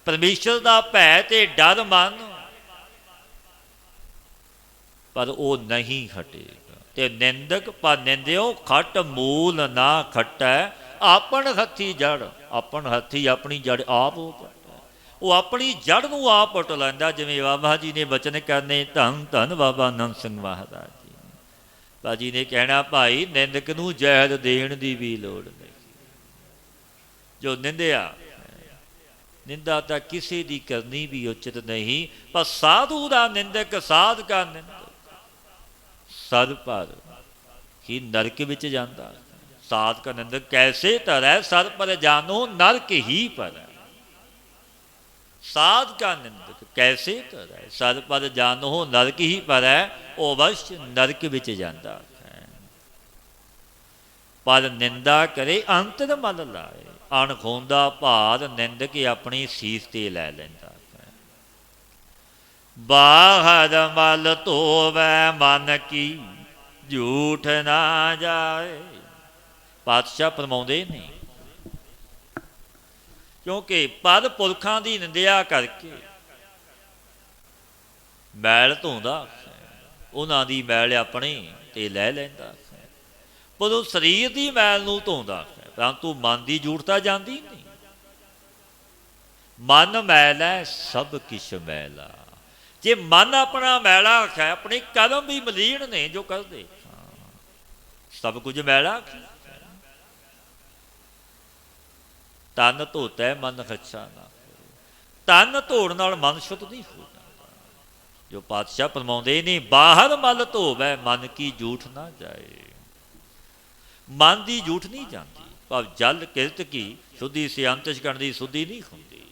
ਪਰਮੇਸ਼ਰ ਦਾ ਭੈ ਤੇ ਡਰ ਮੰਨ, ਪਰ ਉਹ ਨਹੀਂ ਹਟੇਗਾ। ਤੇ ਨਿੰਦਕ ਪਰ ਨਿੰਦਿਓ ਖੱਟ ਮੂਲ ਨਾ ਖੱਟੈ, ਆਪਣ ਹੱਥੀ ਜੜ। ਆਪਣ ਹੱਥੀ ਆਪਣੀ ਜੜ ਆਪ ਉਹ ਆਪਣੀ ਜੜ ਨੂੰ ਆਪ ਪੁੱਟ ਲੈਂਦਾ। ਜਿਵੇਂ ਬਾਬਾ ਜੀ ਨੇ ਬਚਨ ਕਰਨੇ, ਧੰਨ ਧੰਨ ਬਾਬਾ ਨੰਦ ਸਿੰਘ ਮਹਾਰਾਜ ਜੀ। ਬਾਬਾ ਜੀ ਨੇ ਕਹਿਣਾ, ਭਾਈ ਨਿੰਦਕ ਨੂੰ ਜ਼ਹਿਰ ਦੇਣ ਦੀ ਵੀ ਲੋੜ ਨਹੀਂ। ਜੋ ਨਿੰਦਿਆ, ਨਿੰਦਾ ਤਾਂ ਕਿਸੇ ਦੀ ਕਰਨੀ ਵੀ ਉਚਿਤ ਨਹੀਂ, ਪਰ ਸਾਧੂ ਦਾ ਨਿੰਦਕ, ਸਾਧ ਕਾ ਨਿੰਦਕ ਸਦ ਪਰ ਹੀ ਨਰਕ ਵਿੱਚ ਜਾਂਦਾ। ਸਾਧ ਕਾ ਨਿੰਦਕ ਕੈਸੇ ਧਰੈ, ਸਦ ਪਰ ਜਾਨੋ ਨਰਕ ਹੀ ਪਰ। ਸਾਧ ਕਾ ਨਿੰਦਕ ਕੈਸੇ ਧਰੈ, ਸਦ ਪਰ ਜਾਨੋ ਨਰਕ ਹੀ ਪਰ ਹੈ। ਉਹ ਅਵਸ਼ ਨਰਕ ਵਿੱਚ ਜਾਂਦਾ ਹੈ। ਪਰ ਨਿੰਦਾ ਕਰੇ ਅੰਤਰ ਮਲ ਲਾਏ, ਅਣਖੋਂਦਾ ਭਾਰ ਨਿੰਦਕ ਆਪਣੀ ਸੀਸ ਤੇ ਲੈ ਲੈਂਦਾ ਹੈ। ਬਾਹਰ ਮਲ ਧੋਵੈ ਮਨ ਕੀ, ਝੂਠ ਨਾ ਜਾਏ। ਪਾਤਸ਼ਾਹ ਫਰਮਾਉਂਦੇ ਨੇ, ਕਿਉਂਕਿ ਪਦ ਪੁਰਖਾਂ ਦੀ ਨਿੰਦਿਆ ਕਰਕੇ ਮੈਲ ਧੋਂਦਾ, ਉਹਨਾਂ ਦੀ ਮੈਲ ਆਪਣੇ ਤੇ ਲੈ ਲੈਂਦਾ। ਪਰ ਉਹ ਸਰੀਰ ਦੀ ਮੈਲ ਨੂੰ ਧੋਂਦਾ, ਪਰੰਤੂ ਮਨ ਦੀ ਝੂਠ ਤਾਂ ਜਾਂਦੀ ਨਹੀਂ। ਮਨ ਮੈਲ ਹੈ ਸਭ ਕਿਛ ਮੈਲਾ। ਜੇ ਮਨ ਆਪਣਾ ਮੈਲਾ ਹੈ, ਆਪਣੇ ਕਰਮ ਵੀ ਮਲੀਨ ਨੇ ਜੋ ਕਰਦੇ, ਸਭ ਕੁਝ ਮੈਲਾ। ਤਨ ਧੋਤਾ ਮਨ ਖੱਛਾ ਨਾ, ਤਨ ਧੋਣ ਨਾਲ ਮਨ ਸ਼ੁੱਧ ਨਹੀਂ ਹੋ ਜਾਂਦਾ। ਜੋ ਪਾਤਸ਼ਾਹ ਫਰਮਾਉਂਦੇ ਨੇ, ਬਾਹਰ ਮਲ ਧੋਵੈ ਮਨ ਕੀ ਝੂਠ ਨਾ ਜਾਏ। ਮਨ ਦੀ ਝੂਠ ਨਹੀਂ ਜਾਂਦੀ, ਭਾਵ ਜਲ ਕਿਰਤ ਕੀ ਸ਼ੁੱਧੀ ਸੇ ਅੰਤਿਸ਼ਕਣ ਦੀ ਸ਼ੁੱਧੀ ਨਹੀਂ ਹੁੰਦੀ।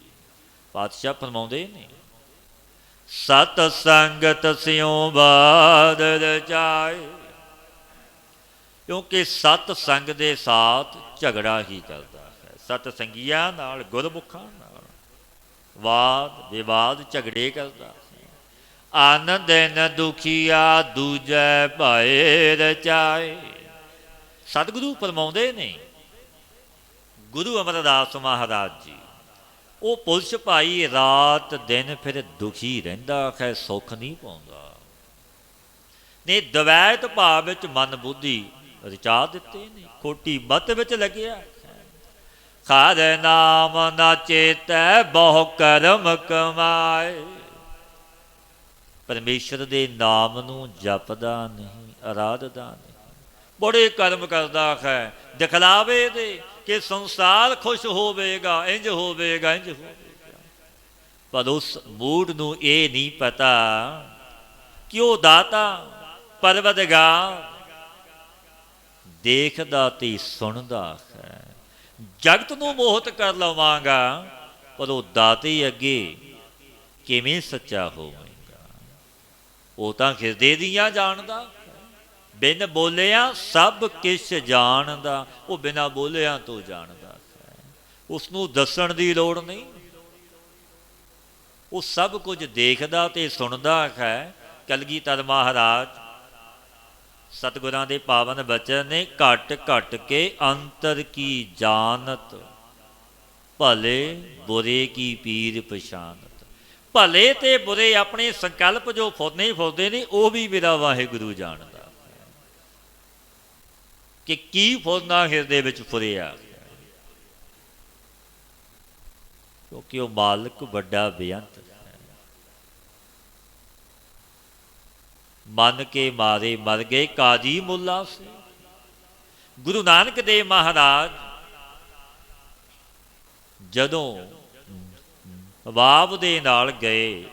ਪਾਤਸ਼ਾਹ ਫਰਮਾਉਂਦੇ ਨੇ, ਸਤ ਸੰਗਤ ਸਿਉ ਬਾਦ ਰਚਾਏ। ਕਿਉਂਕਿ ਸਤ ਸੰਗ ਦੇ ਸਾਥ ਝਗੜਾ ਹੀ ਕਰਦਾ ਹੈ। ਸਤ ਸੰਗੀਆਂ ਨਾਲ, ਗੁਰਮੁਖਾਂ ਨਾਲ ਵਾਦ ਵਿਵਾਦ ਝਗੜੇ ਕਰਦਾ ਹੈ। ਆਨੰਦ ਨ ਦੁਖੀਆ ਦੂਜੈ ਭਾਏ ਰਚਾਏ। ਸਤਿਗੁਰੂ ਫਰਮਾਉਂਦੇ ਨੇ, ਗੁਰੂ ਅਮਰਦਾਸ ਮਹਾਰਾਜ ਜੀ, ਉਹ ਪੁਲਿਸ ਭਾਈ ਰਾਤ ਦਿਨ ਫਿਰ ਦੁਖੀ ਰਹਿੰਦਾ ਹੈ, ਸੁੱਖ ਨਹੀਂ ਪਾਉਂਦਾ। ਨੇ ਦਵੈਤ ਭਾਵ ਵਿੱਚ ਮਨ ਬੁੱਧੀ ਰਚਾ ਦਿੱਤੇ ਨੇ, ਖੋਟੀ ਮੱਤ ਵਿੱਚ ਲੱਗਿਆ। ਖਰ ਨਾਮ ਨਾ ਚੇਤੈ ਬਹੁ ਕਰਮ ਕਮਾਏ। ਪਰਮੇਸ਼ਰ ਦੇ ਨਾਮ ਨੂੰ ਜਪਦਾ ਨਹੀਂ, ਅਰਾਧਦਾ ਨਹੀਂ, ਬੜੇ ਕਰਮ ਕਰਦਾ ਹੈ, ਦਿਖਲਾਵੇ ਦੇ ਕਿ ਸੰਸਾਰ ਖੁਸ਼ ਹੋਵੇਗਾ, ਇੰਝ ਹੋਵੇਗਾ, ਇੰਝ ਹੋਵੇਗਾ। ਪਰ ਉਸ ਮੂਡ ਨੂੰ ਇਹ ਨਹੀਂ ਪਤਾ ਕਿ ਉਹ ਦਾਤਾ ਪਰਵਰਦਗਾਰ ਦੇਖਦਾ ਤੇ ਸੁਣਦਾ ਹੈ। ਜਗਤ ਨੂੰ ਮੋਹਿਤ ਕਰ ਲਵਾਂਗਾ, ਪਰ ਉਹ ਦਾਤੇ ਅੱਗੇ ਕਿਵੇਂ ਸੱਚਾ ਹੋਵੇਗਾ। ਉਹ ਤਾਂ ਹਿਰਦੇ ਦੀਆਂ ਜਾਣਦਾ, ਬਿਨ ਬੋਲਿਆ ਸਭ ਕਿਛ ਜਾਣਦਾ। ਉਹ ਬਿਨਾਂ ਬੋਲਿਆਂ ਤੋਂ ਜਾਣਦਾ ਹੈ, ਉਸਨੂੰ ਦੱਸਣ ਦੀ ਲੋੜ ਨਹੀਂ। ਉਹ ਸਭ ਕੁਝ ਦੇਖਦਾ ਤੇ ਸੁਣਦਾ ਹੈ। ਕਲਗੀਧਰ ਮਹਾਰਾਜ ਸਤਿਗੁਰਾਂ ਦੇ ਪਾਵਨ ਬਚਨ ਨੇ, ਘਟ ਘਟ ਕੇ ਅੰਤਰ ਕੀ ਜਾਨਤ, ਭਲੇ ਬੁਰੇ ਕੀ ਪੀਰ ਪਛਾਨਤ। ਭਲੇ ਤੇ ਬੁਰੇ ਆਪਣੇ ਸੰਕਲਪ ਜੋ ਫੁਰਦੇ ਨੇ, ਉਹ ਵੀ ਮੇਰਾ ਵਾਹਿਗੁਰੂ ਜਾਣਦਾ ਕਿ ਕੀ ਫੁਰਨਾ ਹਿਰਦੇ ਵਿੱਚ ਫੁਰਿਆ, ਕਿਉਂਕਿ ਉਹ ਮਾਲਕ ਵੱਡਾ ਬੇਅੰਤ ਹੈ। ਮਨ ਕੇ ਮਾਰੇ ਮਰ ਗਏ ਕਾਜੀ ਮੁੱਲਾ ਸੇ। ਗੁਰੂ ਨਾਨਕ ਦੇਵ ਮਹਾਰਾਜ ਜਦੋਂ ਬਾਬ ਦੇ ਨਾਲ ਗਏ,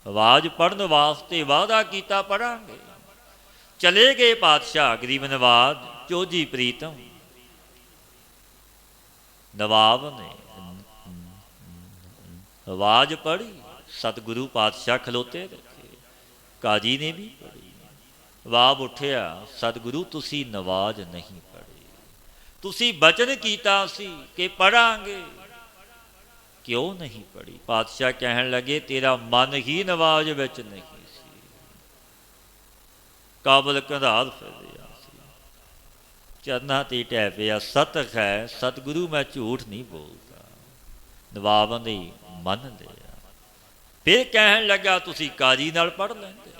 ਆਵਾਜ਼ ਪੜ੍ਹਨ ਵਾਸਤੇ ਵਾਅਦਾ ਕੀਤਾ, ਪੜ੍ਹਾਂਗੇ। ਚਲੇ ਗਏ ਪਾਤਸ਼ਾਹ ਗਰੀਬ ਨਵਾਜ਼ ਚੋਜੀ ਪ੍ਰੀਤਮ। ਨਵਾਬ ਨੇ ਆਵਾਜ਼ ਪੜ੍ਹੀ, ਸਤਿਗੁਰੂ ਪਾਤਸ਼ਾਹ ਖਲੋਤੇ ਰੱਖੇ, ਕਾਜੀ ਨੇ ਵੀ ਪੜ੍ਹੀ। ਵਾਬ ਉੱਠਿਆ, ਸਤਿਗੁਰੂ ਤੁਸੀਂ ਨਵਾਜ਼ ਨਹੀਂ ਪੜ੍ਹੀ, ਤੁਸੀਂ ਬਚਨ ਕੀਤਾ ਸੀ ਕਿ ਪੜ੍ਹਾਂਗੇ, ਕਿਉਂ ਨਹੀਂ ਪੜ੍ਹੀ? ਪਾਤਸ਼ਾਹ ਕਹਿਣ ਲੱਗੇ ਤੇਰਾ ਮਨ ਹੀ ਨਵਾਜ਼ ਵਿੱਚ ਨਹੀਂ ਸੀ, ਕਾਬਲ ਕੰਧਾਰ ਫਿਰਿਆ ਸੀ, ਚਰਨਾਂ ਤੇ ਢਹਿ ਪਿਆ। ਸਤ ਹੈ ਸਤਿਗੁਰੂ ਮੈਂ ਝੂਠ ਨਹੀਂ ਬੋਲਦਾ, ਨਵਾਬ ਨੇ ਮੰਨ ਲਿਆ। ਫਿਰ ਕਹਿਣ ਲੱਗਾ ਤੁਸੀਂ ਕਾਜੀ ਨਾਲ ਪੜ੍ਹ ਲੈਂਦੇ।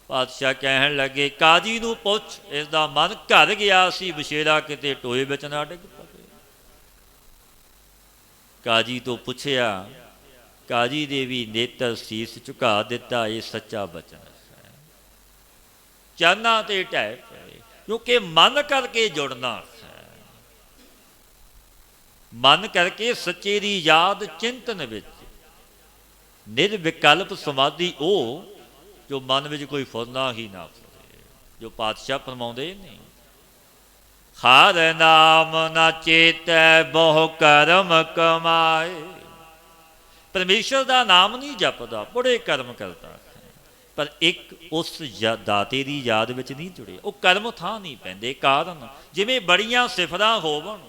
ਪਾਤਸ਼ਾਹ ਕਹਿਣ ਲੱਗੇ ਕਾਜੀ ਨੂੰ ਪੁੱਛ, ਇਸ ਦਾ ਮਨ ਘਰ ਗਿਆ ਸੀ, ਬਸ਼ੇਰਾ ਕਿਤੇ ਟੋਏ ਵਿੱਚ ਨਾ ਡਿੱਗ ਪਵੇ। ਕਾਜੀ ਤੋਂ ਪੁੱਛਿਆ, ਕਾਜੀ ਦੇ ਵੀ ਨੇਤਰ ਸੀਸ ਝੁਕਾ ਦਿੱਤਾ, ਇਹ ਸੱਚਾ ਬਚਨ ਹੈ। ਚਰਨਾਂ ਤੇ ਢਹਿ ਪਏ, ਕਿਉਂਕਿ ਮਨ ਕਰਕੇ ਜੁੜਨਾ ਹੈ, ਮਨ ਕਰਕੇ ਸੱਚੇ ਦੀ ਯਾਦ ਚਿੰਤਨ ਵਿੱਚ। ਨਿਰਵਿਕਲਪ ਸਮਾਧੀ ਉਹ ਜੋ ਮਨ ਵਿੱਚ ਕੋਈ ਫੁਰਨਾ ਹੀ ਨਾ ਫੁਰੇ, ਜੋ ਪਾਤਸ਼ਾਹ ਫਰਮਾਉਂਦੇ ਨੇ, ਹਰਿ ਨਾਮ ਨਾ ਚੇਤੈ ਬਹੁ ਕਰਮ ਕਮਾਏ। ਪਰਮੇਸ਼ਰ ਦਾ ਨਾਮ ਨਹੀਂ ਜਪਦਾ, ਬੜੇ ਕਰਮ ਕਰਦਾ ਹੈ, ਪਰ ਇੱਕ ਉਸ ਦਾਤੇ ਦੀ ਯਾਦ ਵਿੱਚ ਨਹੀਂ ਜੁੜੇ। ਉਹ ਕਰਮ ਥਾਂ ਨਹੀਂ ਪੈਂਦੇ। ਕਾਰਨ ਜਿਵੇਂ ਬੜੀਆਂ ਸਿਫਤਾਂ ਹੋਵਣ,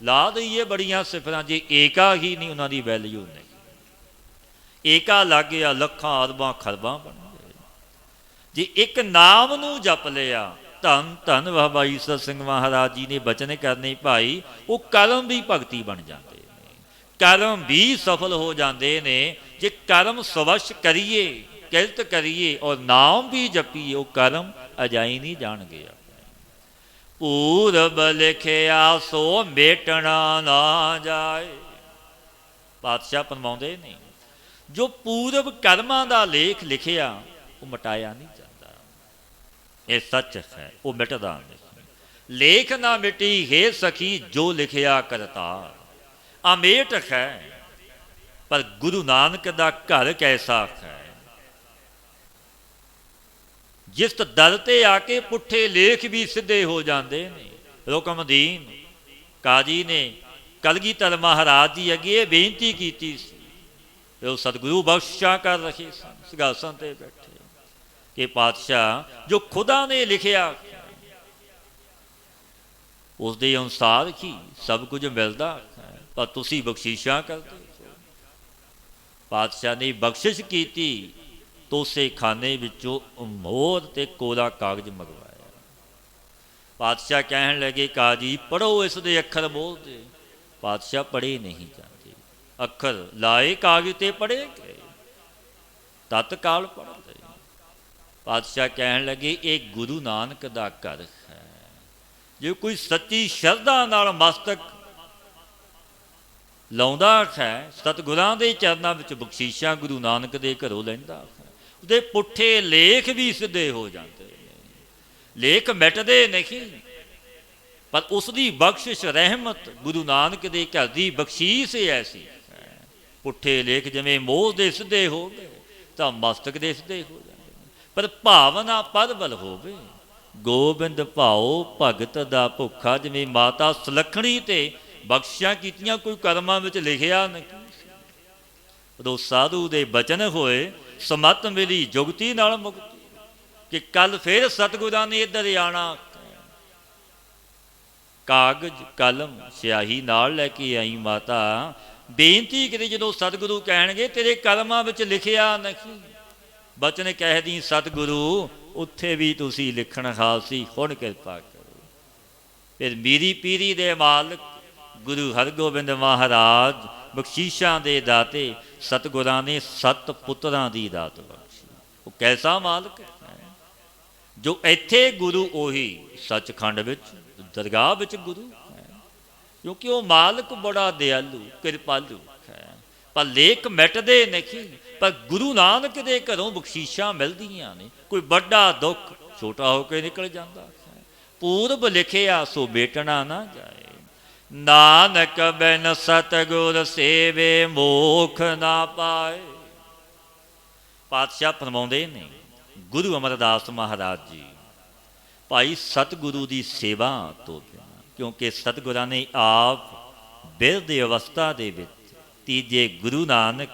ਲਾ ਦਈਏ ਬੜੀਆਂ ਸਿਫਤਾਂ, ਜੇ ਏਕਾ ਹੀ ਨਹੀਂ ਉਹਨਾਂ ਦੀ ਵੈਲਿਊ ਨਹੀਂ। ਏਕਾ ਲੱਗ ਗਿਆ ਲੱਖਾਂ ਅਰਬਾਂ ਖਰਬਾਂ ਬਣ ਗਏ। ਜੇ ਇੱਕ ਨਾਮ ਨੂੰ ਜਪ ਲਿਆ, ਧੰਨ ਧੰਨ ਬਾਬਾ ਈਸਰ ਸਿੰਘ ਮਹਾਰਾਜ ਜੀ ਨੇ ਬਚਨ ਕਰਨੇ ਭਾਈ, ਉਹ ਕਰਮ ਵੀ ਭਗਤੀ ਬਣ ਜਾਂਦੇ ਨੇ, ਕਰਮ ਵੀ ਸਫਲ ਹੋ ਜਾਂਦੇ ਨੇ। ਜੇ ਕਰਮ ਸਵੱਛ ਕਰੀਏ, ਕਿਰਤ ਕਰੀਏ ਔਰ ਨਾਮ ਵੀ ਜਪੀਏ, ਉਹ ਕਰਮ ਅਜਾਈ ਨਹੀਂ ਜਾਣਗੇ। ਪੂਰਬ ਲਿਖਿਆ ਸੋ ਮੇਟਣਾ ਨਾ ਜਾਏ। ਪਾਤਸ਼ਾਹ ਫਰਮਾਉਂਦੇ ਨੇ ਜੋ ਪੂਰਬ ਕਰਮਾਂ ਦਾ ਲੇਖ ਲਿਖਿਆ ਉਹ ਮਿਟਾਇਆ ਨਹੀਂ ਜਾਂਦਾ। ਇਹ ਸੱਚ ਹੈ, ਉਹ ਮਿਟਦਾ ਨਹੀਂ। ਲੇਖ ਨਾ ਮਿਟੀ ਹੈ ਸਖੀ ਜੋ ਲਿਖਿਆ ਕਰਤਾਰ। ਅਮੇਟ ਹੈ ਪਰ ਗੁਰੂ ਨਾਨਕ ਦਾ ਘਰ ਕੈਸਾ ਹੈ, ਜਿਸ ਦਰ ਤੇ ਆ ਕੇ ਪੁੱਠੇ ਲੇਖ ਵੀ ਸਿੱਧੇ ਹੋ ਜਾਂਦੇ ਨੇ। ਰੁਕਮਦੀਨ ਕਾਜੀ ਨੇ ਕਲਗੀਧਰ ਮਹਾਰਾਜ ਜੀ ਅੱਗੇ ਬੇਨਤੀ ਕੀਤੀ ਸੀ, ਉਹ ਸਤਿਗੁਰੂ ਬਖਸ਼ਿਸ਼ਾਂ ਕਰ ਰਹੇ ਸਨ ਸਿੰਘਾਸਨ ਤੇ ਬੈਠੇ, ਕਿ ਪਾਤਸ਼ਾਹ ਜੋ ਖੁਦਾ ਨੇ ਲਿਖਿਆ ਉਸ ਦੇ ਅਨੁਸਾਰ ਹੀ ਸਭ ਕੁਝ ਮਿਲਦਾ, ਪਰ ਤੁਸੀਂ ਬਖਸ਼ਿਸ਼ਾਂ ਕਰਦੇ ਹੋ। ਪਾਤਸ਼ਾਹ ਨੇ ਬਖਸ਼ਿਸ਼ ਕੀਤੀ, ਤੋਸੇ ਖਾਨੇ ਵਿੱਚੋਂ ਮੋਹਰ ਤੇ ਕੋਰਾ ਕਾਗਜ਼ ਮੰਗਵਾਇਆ। ਪਾਤਸ਼ਾਹ ਕਹਿਣ ਲੱਗੇ ਕਾਜੀ ਪੜ੍ਹੋ ਇਸ ਦੇ ਅੱਖਰ ਬੋਲਦੇ। ਪਾਤਸ਼ਾਹ ਪੜ੍ਹੇ ਨਹੀਂ ਜਾਂਦੇ, ਅੱਖਰ ਲਾਏ ਕਾਗਜ਼ ਤੇ ਪੜ੍ਹੇ ਗਏ, ਤਤਕਾਲ ਪੜ੍ਹ ਲਏ। ਪਾਤਸ਼ਾਹ ਕਹਿਣ ਲੱਗੇ ਇਹ ਗੁਰੂ ਨਾਨਕ ਦਾ ਘਰ ਹੈ, ਜੇ ਕੋਈ ਸੱਚੀ ਸ਼ਰਧਾ ਨਾਲ ਮਸਤਕ ਲਾਉਂਦਾ ਹੈ, ਸਤਿਗੁਰਾਂ ਦੇ ਚਰਨਾਂ ਵਿੱਚ ਬਖਸ਼ੀਸ਼ਾਂ ਗੁਰੂ ਨਾਨਕ ਦੇ ਘਰੋਂ ਲੈਂਦਾ ਹੈ, ਉਹਦੇ ਪੁੱਠੇ ਲੇਖ ਵੀ ਸਿੱਧੇ ਹੋ ਜਾਂਦੇ ਨੇ। ਲੇਖ ਮਿਟਦੇ ਨਹੀਂ, ਪਰ ਉਸ ਦੀ ਬਖਸ਼ਿਸ਼ ਰਹਿਮਤ ਗੁਰੂ ਨਾਨਕ ਦੇ ਘਰ ਦੀ ਬਖਸ਼ੀਸ਼ ਐਸੀ ਹੈ। ਪੁੱਠੇ ਲੇਖ ਜਿਵੇਂ ਮੋਹ ਦੇ ਸਿੱਧੇ ਹੋ ਗਏ ਤਾਂ ਮਸਤਕ ਦੇ ਸਿੱਧੇ ਹੋ ਜਾਂਦੇ ਨੇ, ਪਰ ਭਾਵਨਾ ਪਰਬਲ ਹੋਵੇ। ਗੋਬਿੰਦ ਭਾਓ ਭਗਤ ਦਾ ਭੁੱਖਾ, ਜਿਵੇਂ ਮਾਤਾ ਸੁਲੱਖਣੀ ਤੇ ਬਖਸ਼ਿਸ਼ਾਂ ਕੀਤੀਆਂ ਕੋਈ ਕਰਮਾਂ ਵਿੱਚ ਲਿਖਿਆ ਨਹੀਂ। ਉਦੋਂ ਸਾਧੂ ਦੇ ਬਚਨ ਹੋਏ, ਸਮਤ ਮਿਲੀ ਜੁਗਤੀ ਨਾਲ ਮੁਕਤੀ, ਕਿ ਕੱਲ ਫਿਰ ਸਤਿਗੁਰਾਂ ਨੇ ਇੱਧਰ ਆਉਣਾ। ਕਾਗਜ਼ ਕਲਮ ਸਿਆਹੀ ਨਾਲ ਲੈ ਕੇ ਆਈ ਮਾਤਾ, ਬੇਨਤੀ ਕਰੀ ਜਦੋਂ ਸਤਿਗੁਰੂ ਕਹਿਣਗੇ ਤੇਰੇ ਕਰਮਾਂ ਵਿੱਚ ਲਿਖਿਆ ਨਹੀਂ। ਬਚਨ ਕਹਿਦੀ ਸਤਿਗੁਰੂ ਉੱਥੇ ਵੀ ਤੁਸੀਂ ਲਿਖਣ ਹਾਲ ਸੀ, ਹੁਣ ਕਿਰਪਾ ਕਰੋ। ਫਿਰ ਮੀਰੀ ਪੀਰੀ ਦੇ ਮਾਲਕ ਗੁਰੂ ਹਰਗੋਬਿੰਦ ਮਹਾਰਾਜ ਬਖਸ਼ੀਸ਼ਾਂ ਦੇ ਦਾਤੇ, ਸਤਿਗੁਰਾਂ ਨੇ 7 ਪੁੱਤਰਾਂ ਦੀ ਦਾਤ ਬਖਸ਼ੀ। ਉਹ ਕੈਸਾ ਮਾਲਕ ਹੈ ਜੋ ਇੱਥੇ ਗੁਰੂ ਉਹੀ ਸੱਚਖੰਡ ਵਿੱਚ ਦਰਗਾਹ ਵਿੱਚ ਗੁਰੂ ਹੈ, ਕਿਉਂਕਿ ਉਹ ਮਾਲਕ ਬੜਾ ਦਿਆਲੂ ਕਿਰਪਾਲੂ ਹੈ। ਪਰ ਲੇਖ ਮਿਟਦੇ ਨਹੀਂ, ਪਰ ਗੁਰੂ ਨਾਨਕ ਦੇ ਘਰੋਂ ਬਖਸ਼ੀਸ਼ਾਂ ਮਿਲਦੀਆਂ ਨੇ। ਕੋਈ ਵੱਡਾ ਦੁੱਖ ਛੋਟਾ ਹੋ ਕੇ ਨਿਕਲ ਜਾਂਦਾ ਹੈ। ਪੂਰਬ ਲਿਖਿਆ ਸੋ ਬੇਟਣਾ ਨਾ ਜਾਏ, ਨਾਨਕ ਬਿਨ ਸਤਿਗੁਰ ਸੇਵੇ ਮੋਖ ਨਾ ਪਾਏ। ਪਾਤਸ਼ਾਹ ਫਰਮਾਉਂਦੇ ਨੇ ਗੁਰੂ ਅਮਰਦਾਸ ਮਹਾਰਾਜ ਜੀ, ਭਾਈ ਸਤਿਗੁਰੂ ਦੀ ਸੇਵਾ ਤੋਂ ਬਿਨਾਂ, ਕਿਉਂਕਿ ਸਤਿਗੁਰਾਂ ਨੇ ਆਪ ਬਿਰਧ ਅਵਸਥਾ ਦੇ ਵਿੱਚ ਤੀਜੇ ਗੁਰੂ ਨਾਨਕ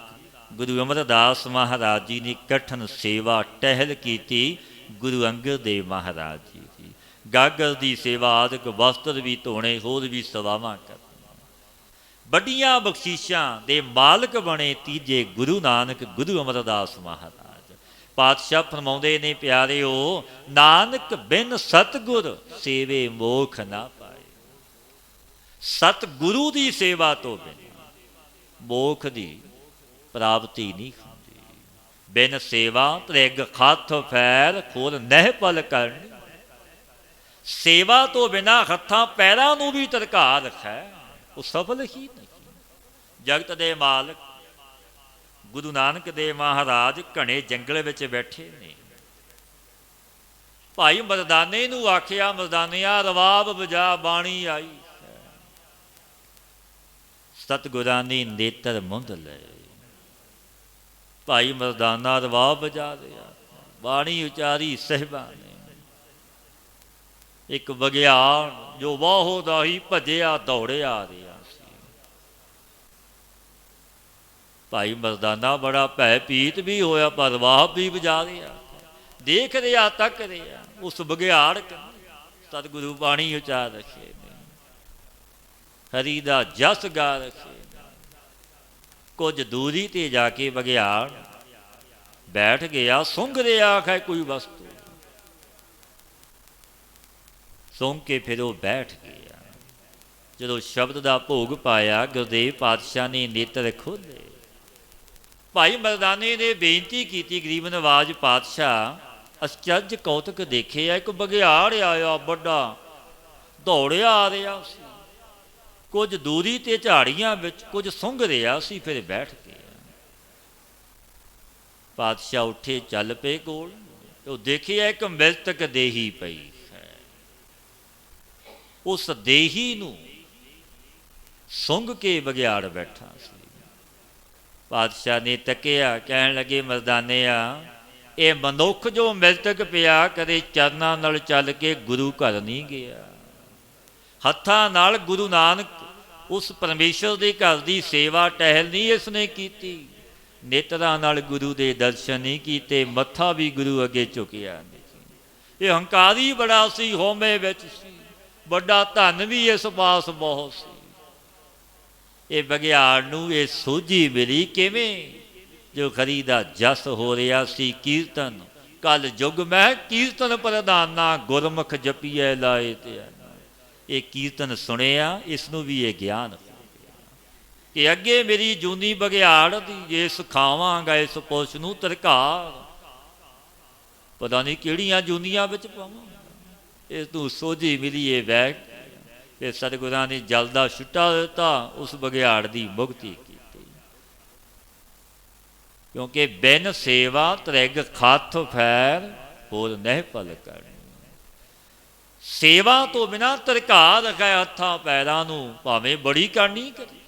ਗੁਰੂ ਅਮਰਦਾਸ ਮਹਾਰਾਜ ਜੀ ਨੇ ਕਠਨ ਸੇਵਾ ਟਹਿਲ ਕੀਤੀ। गुरु अंगद देव महाराज जी की। गागर की सेवा आदि वस्त्र भी धोने, होर भी सेवावां करनियां। वड्डियां बख्शीशां दे मालक बने तीजे गुरु नानक गुरु अमरदास महाराज। पातशाह फरमाउंदे ने प्यारिओ, नानक बिन सतगुर सेवे मोख ना पाए। सतगुरु की सेवा तो बिना मोख की प्राप्ति नहीं होंदी। बिन सेवा त्रिग खत फैर खोल नह पल करनी। सेवा तो बिना हत्थां पैरां नूं भी धरका रखै, वो सफल ही नहीं। जगत दे मालक गुरु नानक देव महाराज घने जंगल विच बैठे ने। भाई मरदाने नूं आखिया, मरदानिया रवाब बजा, बाणी आई। सतगुरां ने नेत्र मुंद लए। भाई मरदाना रवाब बजा दिया, बाणी उचारी सहबा ने। एक बगियाड़ जो वाहो दा ही भजिया दौड़िया आ रहा सी। भाई मरदाना बड़ा भै भीत भी होया, पर रवाब भी बजा दिया। देख रहा तक रहा उस बगियाड़ सतगुरु बाणी उचार रखे ने, हरि दा जस गा रखे। कुछ दूरी ते जाके बगियाड़ बैठ गया, सुंघ रहा है कोई वस्तु। सुंघ के फिर वो बैठ गया। जो शब्द का भोग पाया, गुरुदेव पातशाह ने नेत्र खोले। भाई मरदाने ने बेनती की, गरीब नवाज पातशाह अचरज कौतक देखे। एक बगियाड़ आया बड़ा, दौड़िया आ रहा सी। कुछ दूरी ते झाड़ियां विच कुछ सुंघ रहा सी, फिर बैठ गया। पातशाह उठे चल पे कोल, तो देखिए एक मृतक देही पई है। उस देही नूं सुंघ के बगियाड़ बैठा सी। पातशाह ने तकिया, कहन लगे मरदानिया, ये मनुख जो मृतक पिया कदे चरनां नाल चल के गुरु घर नहीं गया। हत्थां नाल गुरु नानक उस परमेश्वर के घर की सेवा टहल नहीं इसने की। नेत्रां नाल गुरु के दर्शन नहीं किए, मत्था भी गुरु अगे झुकिया नहीं। ये हंकारी बड़ा सी, होमे विच सी, बड़ा धन भी इस पास बहुत सी। ये बगियाड़ नूं ये सोझी मिली किवें, जो खरी दा जस हो रहा सी कीर्तन। कल जुग मैं कीर्तन प्रधाना, गुरमुख जपीए लाए ते। ये कीर्तन सुनिया, इसनों भी ये ज्ञान हो गया कि अगे मेरी जूनी बगियाड़ दी जे सिखावांगा इस पुरुष नूं तरकार, पता नहीं किहड़ियां जूनियां विच पावांगा। इस तूं सोझी मिली ये बैग। ये सतगुरां ने जल दा छुट्टा दिता, उस बगियाड़ दी मुक्ति की। क्योंकि बिन सेवा त्रिग खत फैर होर नह पल करनी। सेवा तो बिना तरका रखा हत्थां पैरां नूं, भावें बड़ी करनी करी।